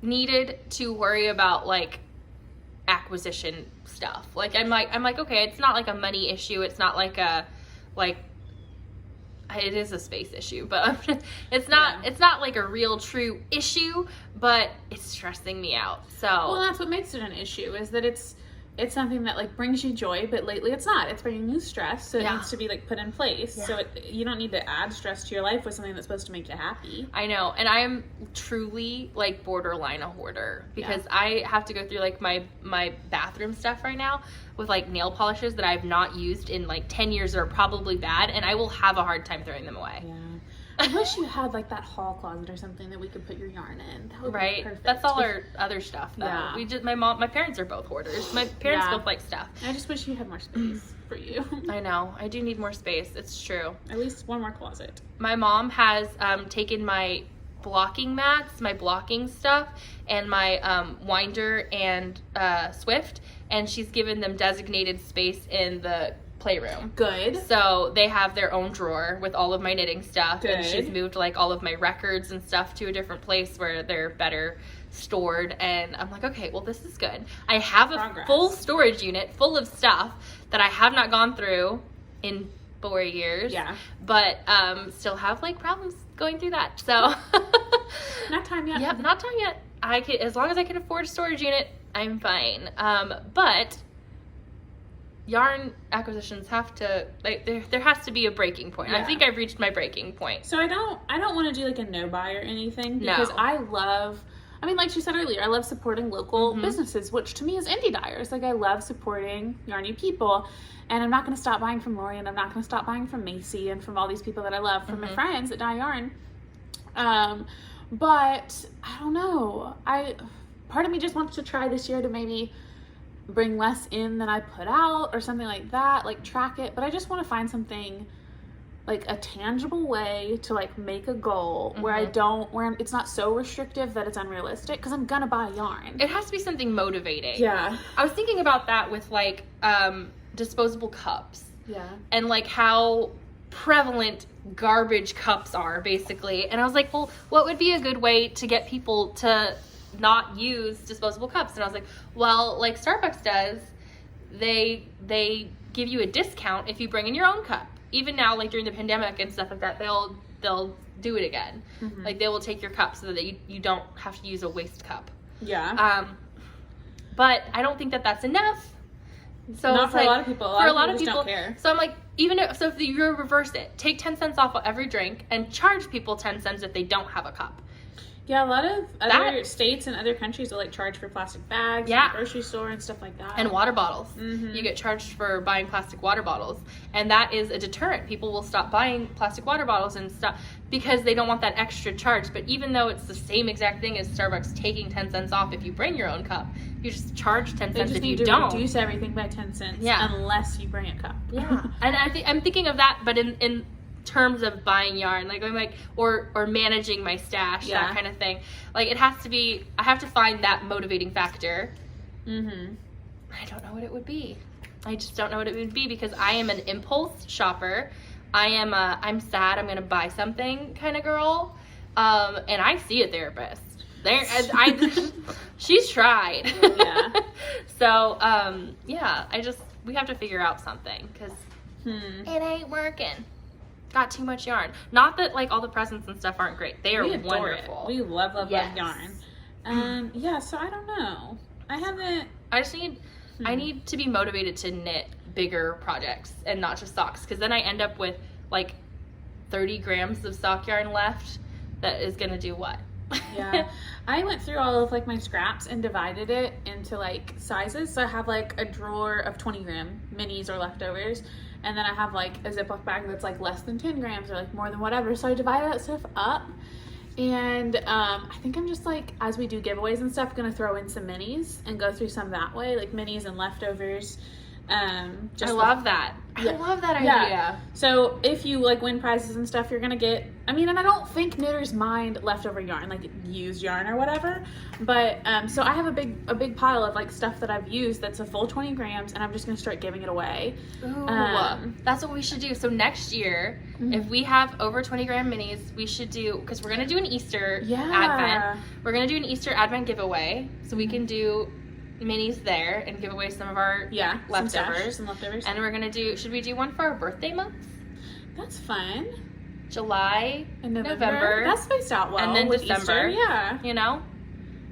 needed to worry about, like, acquisition stuff. Like, I'm like, okay, it's not like a money issue. It's not like it is a space issue, but it's not like a real true issue, but it's stressing me out. So well, that's what makes it an issue, is that it's something that like brings you joy, but lately it's not. It's bringing you stress, so it needs to be like put in place. Yeah. So you don't need to add stress to your life with something that's supposed to make you happy. I know, and I am truly like borderline a hoarder, because I have to go through like my bathroom stuff right now with like nail polishes that I've not used in like 10 years or probably bad, and I will have a hard time throwing them away. Yeah. I wish you had like that hall closet or something that we could put your yarn in. That would be perfect. That's all our other stuff though. Yeah. My parents are both hoarders. My parents both like stuff. I just wish you had more space for you. I know. I do need more space. It's true. At least one more closet. My mom has taken my blocking mats, my blocking stuff, and my winder and Swift, and she's given them designated space in the playroom. Good. So they have their own drawer with all of my knitting stuff. Good. And she's moved like all of my records and stuff to a different place where they're better stored. And I'm like, okay, well, this is good. I have a full storage unit full of stuff that I have not gone through in 4 years. Yeah. But still have like problems going through that. So not time yet. Yep, not time yet. As long as I can afford a storage unit, I'm fine. But yarn acquisitions have to, like, there has to be a breaking point. Yeah. I think I've reached my breaking point. So I don't want to do like a no buy or anything, because I mean, like she said earlier, I love supporting local businesses, which to me is indie dyers. Like, I love supporting yarny people, and I'm not going to stop buying from Lori, and I'm not going to stop buying from Macy and from all these people that I love, from my friends that dye yarn. But I don't know. Part of me just wants to try this year to maybe bring less in than I put out or something like that, like track it. But I just want to find something, like a tangible way to like make a goal where it's not so restrictive that it's unrealistic, because I'm gonna buy yarn. It has to be something motivating. Yeah. I was thinking about that with like disposable cups. Yeah. And like how prevalent garbage cups are, basically. And I was like, well, what would be a good way to get people to not use disposable cups? And I was like, well, like Starbucks does, they give you a discount if you bring in your own cup. Even now, like during the pandemic and stuff like that, they'll do it again. Like, they will take your cup so that you don't have to use a waste cup. Yeah. But I don't think that that's enough. So not for a lot of people. For a lot of people don't care. So I'm like, if you reverse it, take 10 cents off of every drink and charge people 10 cents if they don't have a cup. Yeah, a lot of other states and other countries will like charge for plastic bags at the grocery store and stuff like that. And water bottles. You get charged for buying plastic water bottles. And that is a deterrent. People will stop buying plastic water bottles and stuff because they don't want that extra charge. But even though it's the same exact thing as Starbucks taking 10 cents off if you bring your own cup, you just charge 10 cents if you don't. They just need to reduce everything by 10 cents unless you bring a cup. Yeah. And I'm thinking of that, but in terms of buying yarn, like I'm like, or managing my stash, that kind of thing. Like, it has to be, I have to find that motivating factor. I don't know what it would be. I just don't know what it would be, because I am an impulse shopper. I'm sad, I'm gonna buy something kind of girl. And I see a therapist. She's tried. Yeah. So, we have to figure out something, because it ain't working. Got too much yarn. Not that like all the presents and stuff aren't great. They are wonderful. We love yarn. So I don't know. I need to be motivated to knit bigger projects and not just socks, because then I end up with like 30 grams of sock yarn left that is gonna do what? Yeah. I went through all of like my scraps and divided it into like sizes. So I have like a drawer of 20 gram minis or leftovers. And then I have like a Ziploc bag that's like less than 10 grams or like more than whatever. So I divide that stuff up. And I think I'm just like, as we do giveaways and stuff, gonna throw in some minis and go through some that way, like minis and leftovers. I love that. I love that idea. Yeah. So if you like win prizes and stuff, you're gonna get, I mean, and I don't think knitters mind leftover yarn, like used yarn or whatever, but so I have a big pile of like stuff that I've used that's a full 20 grams, and I'm just gonna start giving it away. Ooh, that's what we should do. So next year, if we have over 20 gram minis, we should do, because we're gonna do an Easter Advent. We're gonna do an Easter Advent giveaway, so we can do minis there and give away some of our leftovers. Some leftovers. And we're gonna do, should we do one for our birthday months? That's fun. July And November. That's spaced out well. And then with December. Easter. Yeah. You know?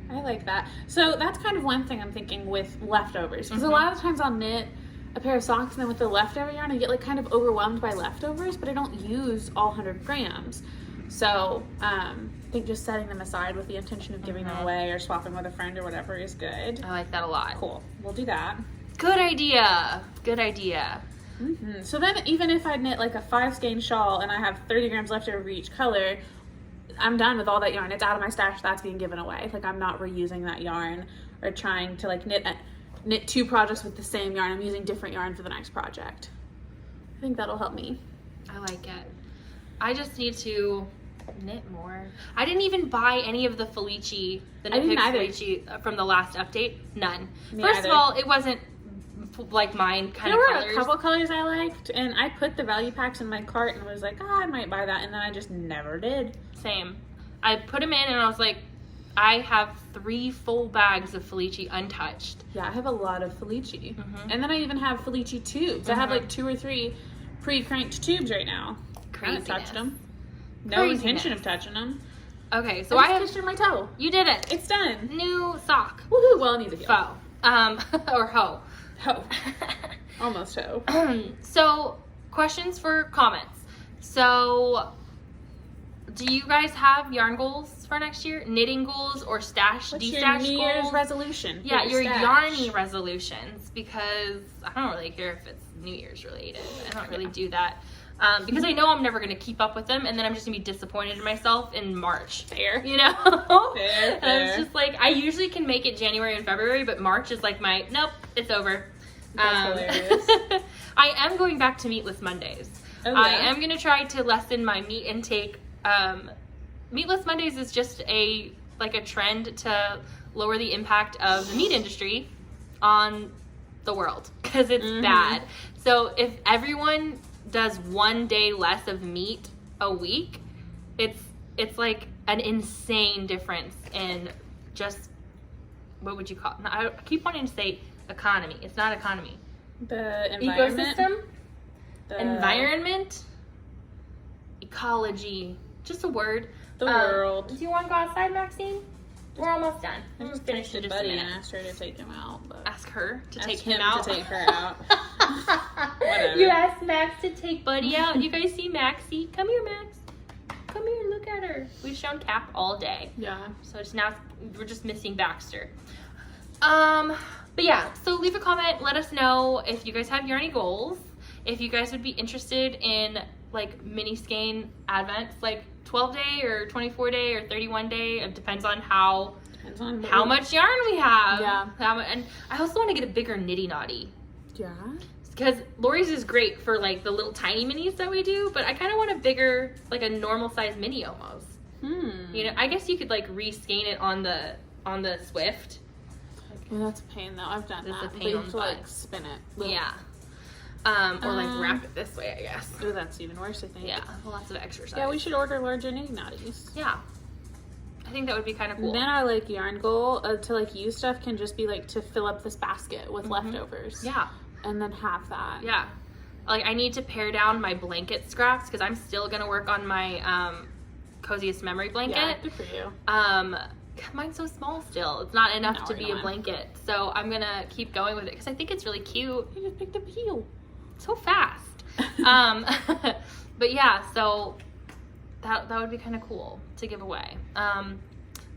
I like that. So that's kind of one thing I'm thinking with leftovers. Because a lot of times I'll knit a pair of socks and then with the leftover yarn I get like kind of overwhelmed by leftovers, but I don't use all 100 grams. So I think just setting them aside with the intention of giving them away or swapping with a friend or whatever is good. I like that a lot. Cool. We'll do that. Good idea. Good idea. So then even if I knit like a 5 skein shawl and I have 30 grams left over each color, I'm done with all that yarn. It's out of my stash. That's being given away. Like I'm not reusing that yarn or trying to like knit 2 projects with the same yarn. I'm using different yarn for the next project. I think that'll help me. I like it. I just need to knit more. I didn't even buy any of the Felici, the Knit Picks Felici from the last update. None. First of all, it wasn't like mine kind of colors. There were a couple colors I liked, and I put the value packs in my cart and was like, I might buy that, and then I just never did. Same. I put them in and I was like, I have 3 full bags of Felici untouched. Yeah, I have a lot of Felici. And then I even have Felici tubes. I have like 2 or 3 pre-cranked tubes right now. I haven't touched them. No intention of touching them. Okay, so I have touched my toe. You did it. It's done. New sock. Woohoo! Well, it needs a heel. Foe. Or hoe. Hoe. Almost hoe. So, questions for comments. So, do you guys have yarn goals for next year? Knitting goals or stash, What's destash your New Year's goals? resolution? Yeah, your stash? yarny resolutions, because I don't really care if it's New Year's related. I don't really do that. Because I know I'm never going to keep up with them, and then I'm just going to be disappointed in myself in March. Fair. You know? Fair. And it's just like, I usually can make it January and February, but March is like nope, it's over. That's hilarious. I am going back to Meatless Mondays. Oh, yeah? I am going to try to lessen my meat intake. Meatless Mondays is just a trend to lower the impact of the meat industry on the world, because it's bad. So if everyone does 1 day less of meat a week, it's like an insane difference in just, what would you call it? I keep wanting to say economy. It's not economy. The environment. Ecosystem? Environment? Ecology. Just a word. The world. Do you want to go outside, Maxine? We're almost done. I just finished with Buddy and asked her to take him out. But Ask her to ask take him him out. to take her out. Whatever. You asked Max to take Buddy out. You guys see Maxie? Come here, Max. Come here, look at her. We've shown Cap all day. Yeah. So it's now we're just missing Baxter. But yeah, so leave a comment. Let us know if you guys have yarny goals. If you guys would be interested in like mini skein advents, like 12 day or 24 day or 31 day. It depends on how much yarn we have. Yeah. And I also want to get a bigger nitty naughty. Yeah. Because Lori's is great for like the little tiny minis that we do, but I kind of want a bigger, like a normal size mini almost. You know, I guess you could like re-skein it on the Swift. Yeah, that's a pain though. I've done That's that. a pain on to the like butt. spin it. Yeah. Or like wrap it this way, I guess. Oh, that's even worse, I think. Yeah, lots of exercise. Yeah, we should order larger knitting naughties. Yeah. I think that would be kind of cool. Then our like yarn goal to like use stuff can just be like to fill up this basket with leftovers. Yeah. And then have that. Yeah. Like I need to pare down my blanket scraps because I'm still going to work on my coziest memory blanket. Yeah, good for you. Mine's so small still. It's not enough No, to I be know. a blanket. So I'm going to keep going with it because I think it's really cute. You just picked up a heel. So fast. But yeah, so that would be kind of cool to give away.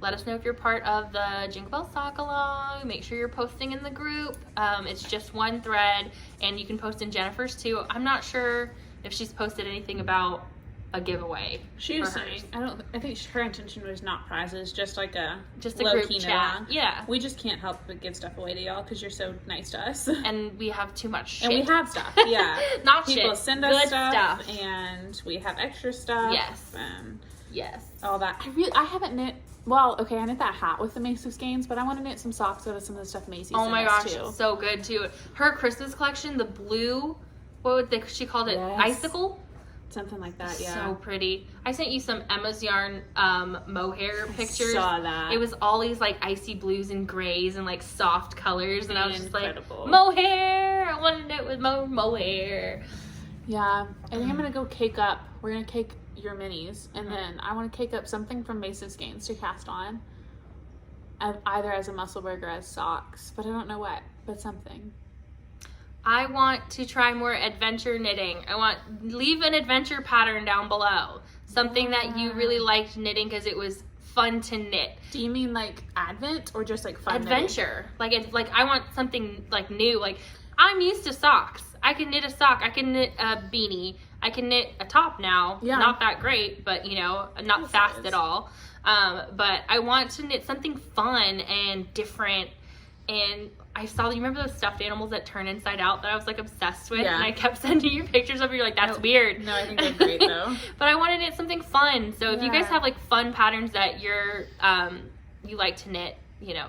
Let us know if you're part of the Jingle Bell Sockalong. Make sure you're posting in the group. It's just one thread, and you can post in Jennifer's too. I'm not sure if she's posted anything about a giveaway. She was for saying, hers. I think her intention was not prizes, just like a group low-key chat. knit-along. Yeah. We just can't help but give stuff away to y'all because you're so nice to us. And we have too much shit. And we have stuff, yeah. Not People shit. send us Good stuff, and we have extra stuff. Yes. And Yes. all that. I haven't knit. Well, okay, I knit that hat with the Macy's skeins, but I want to knit some socks out of some of the stuff Macy's. Oh my gosh, too. so good too. Her Christmas collection, the blue, what would she called it? Yes. Icicle? Something like that, yeah. So pretty. I sent you some Emma's Yarn mohair pictures. Saw that. It was all these like icy blues and grays and like soft colors, and I was just Incredible. like, mohair. I wanted it with mohair. Yeah, I think I'm gonna go cake up. We're gonna cake your minis, and then I want to cake up something from Macy's Skeins to cast on, either as a Musselburgh or as socks, but I don't know what, but something. I want to try more adventure knitting. Leave an adventure pattern down below. Something that you really liked knitting because it was fun to knit. Do you mean like Advent or just like fun Adventure. Like I want something like new. Like I'm used to socks. I can knit a sock. I can knit a beanie. I can knit a top now. Yeah. Not that great, but not fast at all. But I want to knit something fun and different. And I saw, you remember those stuffed animals that turn inside out that I was like obsessed with? Yeah. And I kept sending you pictures of it. You're like, that's weird. No, I think they're great though. But I want to knit something fun. So if you guys Yeah. have like fun patterns that you like to knit,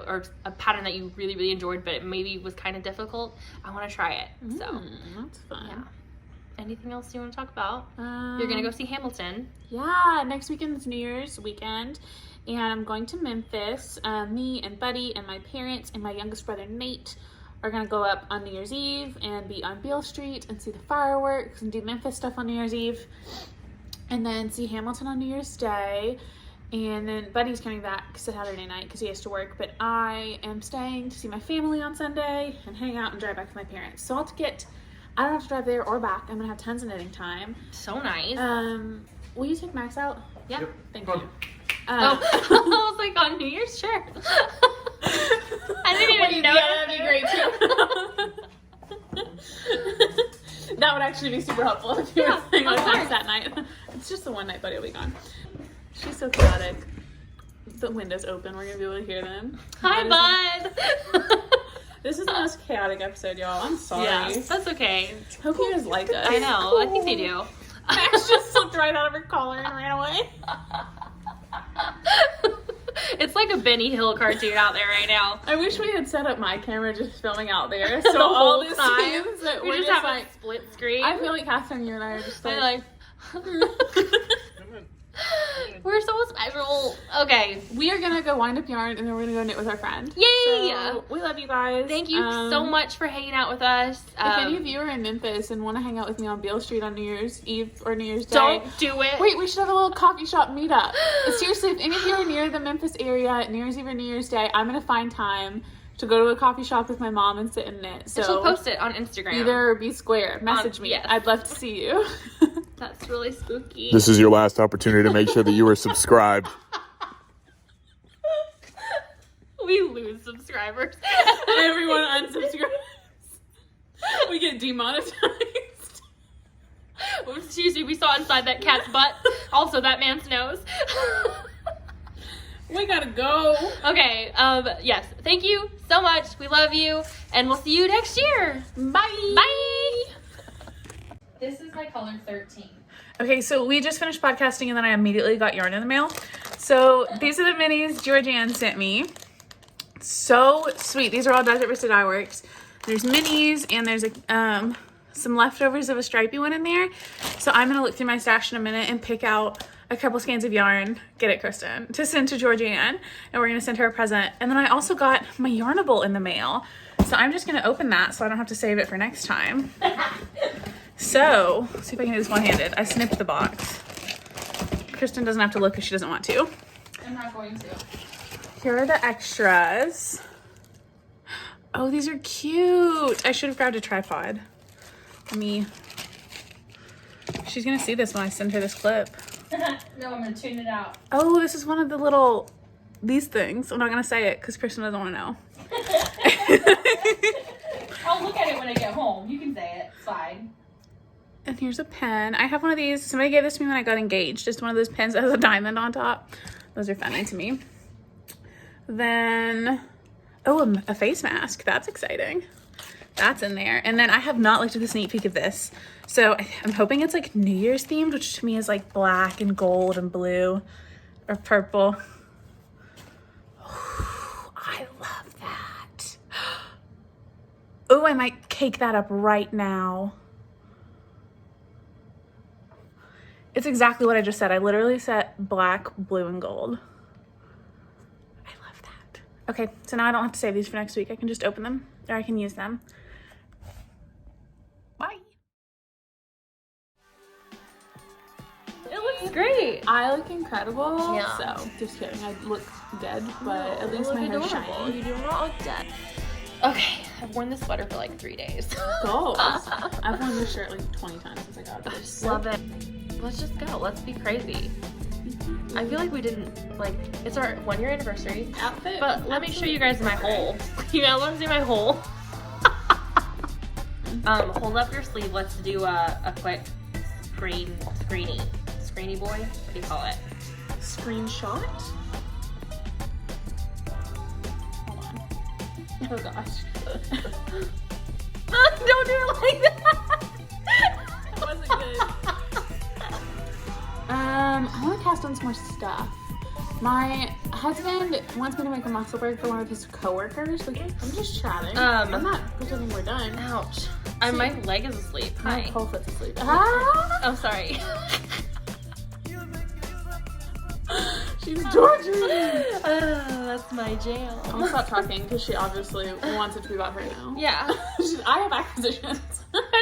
or a pattern that you really, really enjoyed, but it maybe was kind of difficult, I want to try it. So That's fun. yeah. Anything else you want to talk about? You're going to go see Hamilton. Yeah, next weekend is New Year's weekend, and I'm going to Memphis. Me and Buddy and my parents and my youngest brother Nate are going to go up on New Year's Eve and be on Beale Street and see the fireworks and do Memphis stuff on New Year's Eve, and then see Hamilton on New Year's Day. And then Buddy's coming back Saturday night because he has to work, but I am staying to see my family on Sunday and hang out and drive back with my parents. So I don't have to drive there or back. I'm going to have tons of knitting time. So nice. Will you take Max out? Yeah. Yep. Thank Fun. you. I was like, on New Year's? Sure. I didn't even know. Yeah, that'd be great too. That would actually be super helpful if you were staying with Max that night. It's just the one night Buddy will be gone. She's so chaotic. The window's open. We're going to be able to hear them. Hi, bud. This is the most chaotic episode, y'all. I'm sorry. Yeah, that's okay. Hope you guys like us. I know. I think they do. Max just slipped right out of her collar and ran away. It's like a Benny Hill cartoon out there right now. I wish we had set up my camera just filming out there. So The all whole the time. scenes that We we're just just have like, a split screen. I feel like Catherine, you and I are just I'm like, we're so special. Okay. we are gonna go wind up yarn and then we're gonna go knit with our friend. Yay! So, we love you guys. Thank you so much for hanging out with us. If any of you are in Memphis and want to hang out with me on Beale Street on New Year's Eve or New Year's Day, don't do it. wait, we should have a little coffee shop meetup. Seriously, if any of you are near the Memphis area, New Year's Eve or New Year's Day, I'm gonna find time to go to a coffee shop with my mom and sit and knit. So She'll post it on Instagram. either be square, message me. yes. I'd love to see you. That's really spooky. This is your last opportunity to make sure that you are subscribed. We lose subscribers. Everyone unsubscribes. We get demonetized. Excuse me, we saw inside that cat's butt. Also, that man's nose. We gotta go. Okay, yes. Thank you so much. We love you. And we'll see you next year. Bye. Bye. This is my color 13. Okay, so we just finished podcasting and then I immediately got yarn in the mail. So these are the minis Georgianne sent me. So sweet. These are all Desert Vista Dye Works. There's minis and there's some leftovers of a stripy one in there. So I'm going to look through my stash in a minute and pick out a couple skeins of yarn, get it, Kristen, to send to Georgianne. And we're going to send her a present. And then I also got my Yarnable in the mail. So I'm just going to open that so I don't have to save it for next time. So, let's see if I can do this one-handed. I snipped the box. Kristen doesn't have to look if she doesn't want to. I'm not going to. Here are the extras. Oh, these are cute. I should have grabbed a tripod. She's gonna see this when I send her this clip. No, I'm gonna tune it out. Oh, this is one of the these things. I'm not gonna say it because Kristen doesn't want to know. I'll look at it when I get home. You can say it. It's fine. And here's a pen. I have one of these. Somebody gave this to me when I got engaged. Just one of those pens that has a diamond on top. Those are funny to me. Then, oh, a face mask. That's exciting. That's in there. And then I have not looked at the sneak peek of this. So I'm hoping it's like New Year's themed, which to me is like black and gold and blue or purple. Ooh, I love that. Oh, I might cake that up right now. It's exactly what I just said. I literally said black, blue, and gold. I love that. Okay, so now I don't have to save these for next week. I can just open them, or I can use them. Bye. It looks great. I look incredible. Yeah. So, just kidding. I look dead, but at least my hair's shiny. You do not look dead. Okay, I've worn this sweater for like 3 days. Goals. I've worn this shirt like 20 times since I got it. I just love it. Let's just go. Let's be crazy. I feel like we didn't, like, it's our 1-year anniversary. Outfit. But let me show you guys my hole. You guys want to see my hole? Hold up your sleeve. Let's do a quick screeny boy. What do you call it? Screenshot. Hold on. Oh gosh. Don't do it like that. That wasn't good. I want to cast on some more stuff. My husband wants me to make a Musselburgh for one of his coworkers. Like, I'm just chatting. I'm not pretending we're done. Ouch. My leg is asleep. My Hi. whole foot's asleep. Ah! Oh, sorry. She's torturing me. That's my jam. I'm gonna stop talking because she obviously wants it to be about her now. Yeah. I have acquisitions.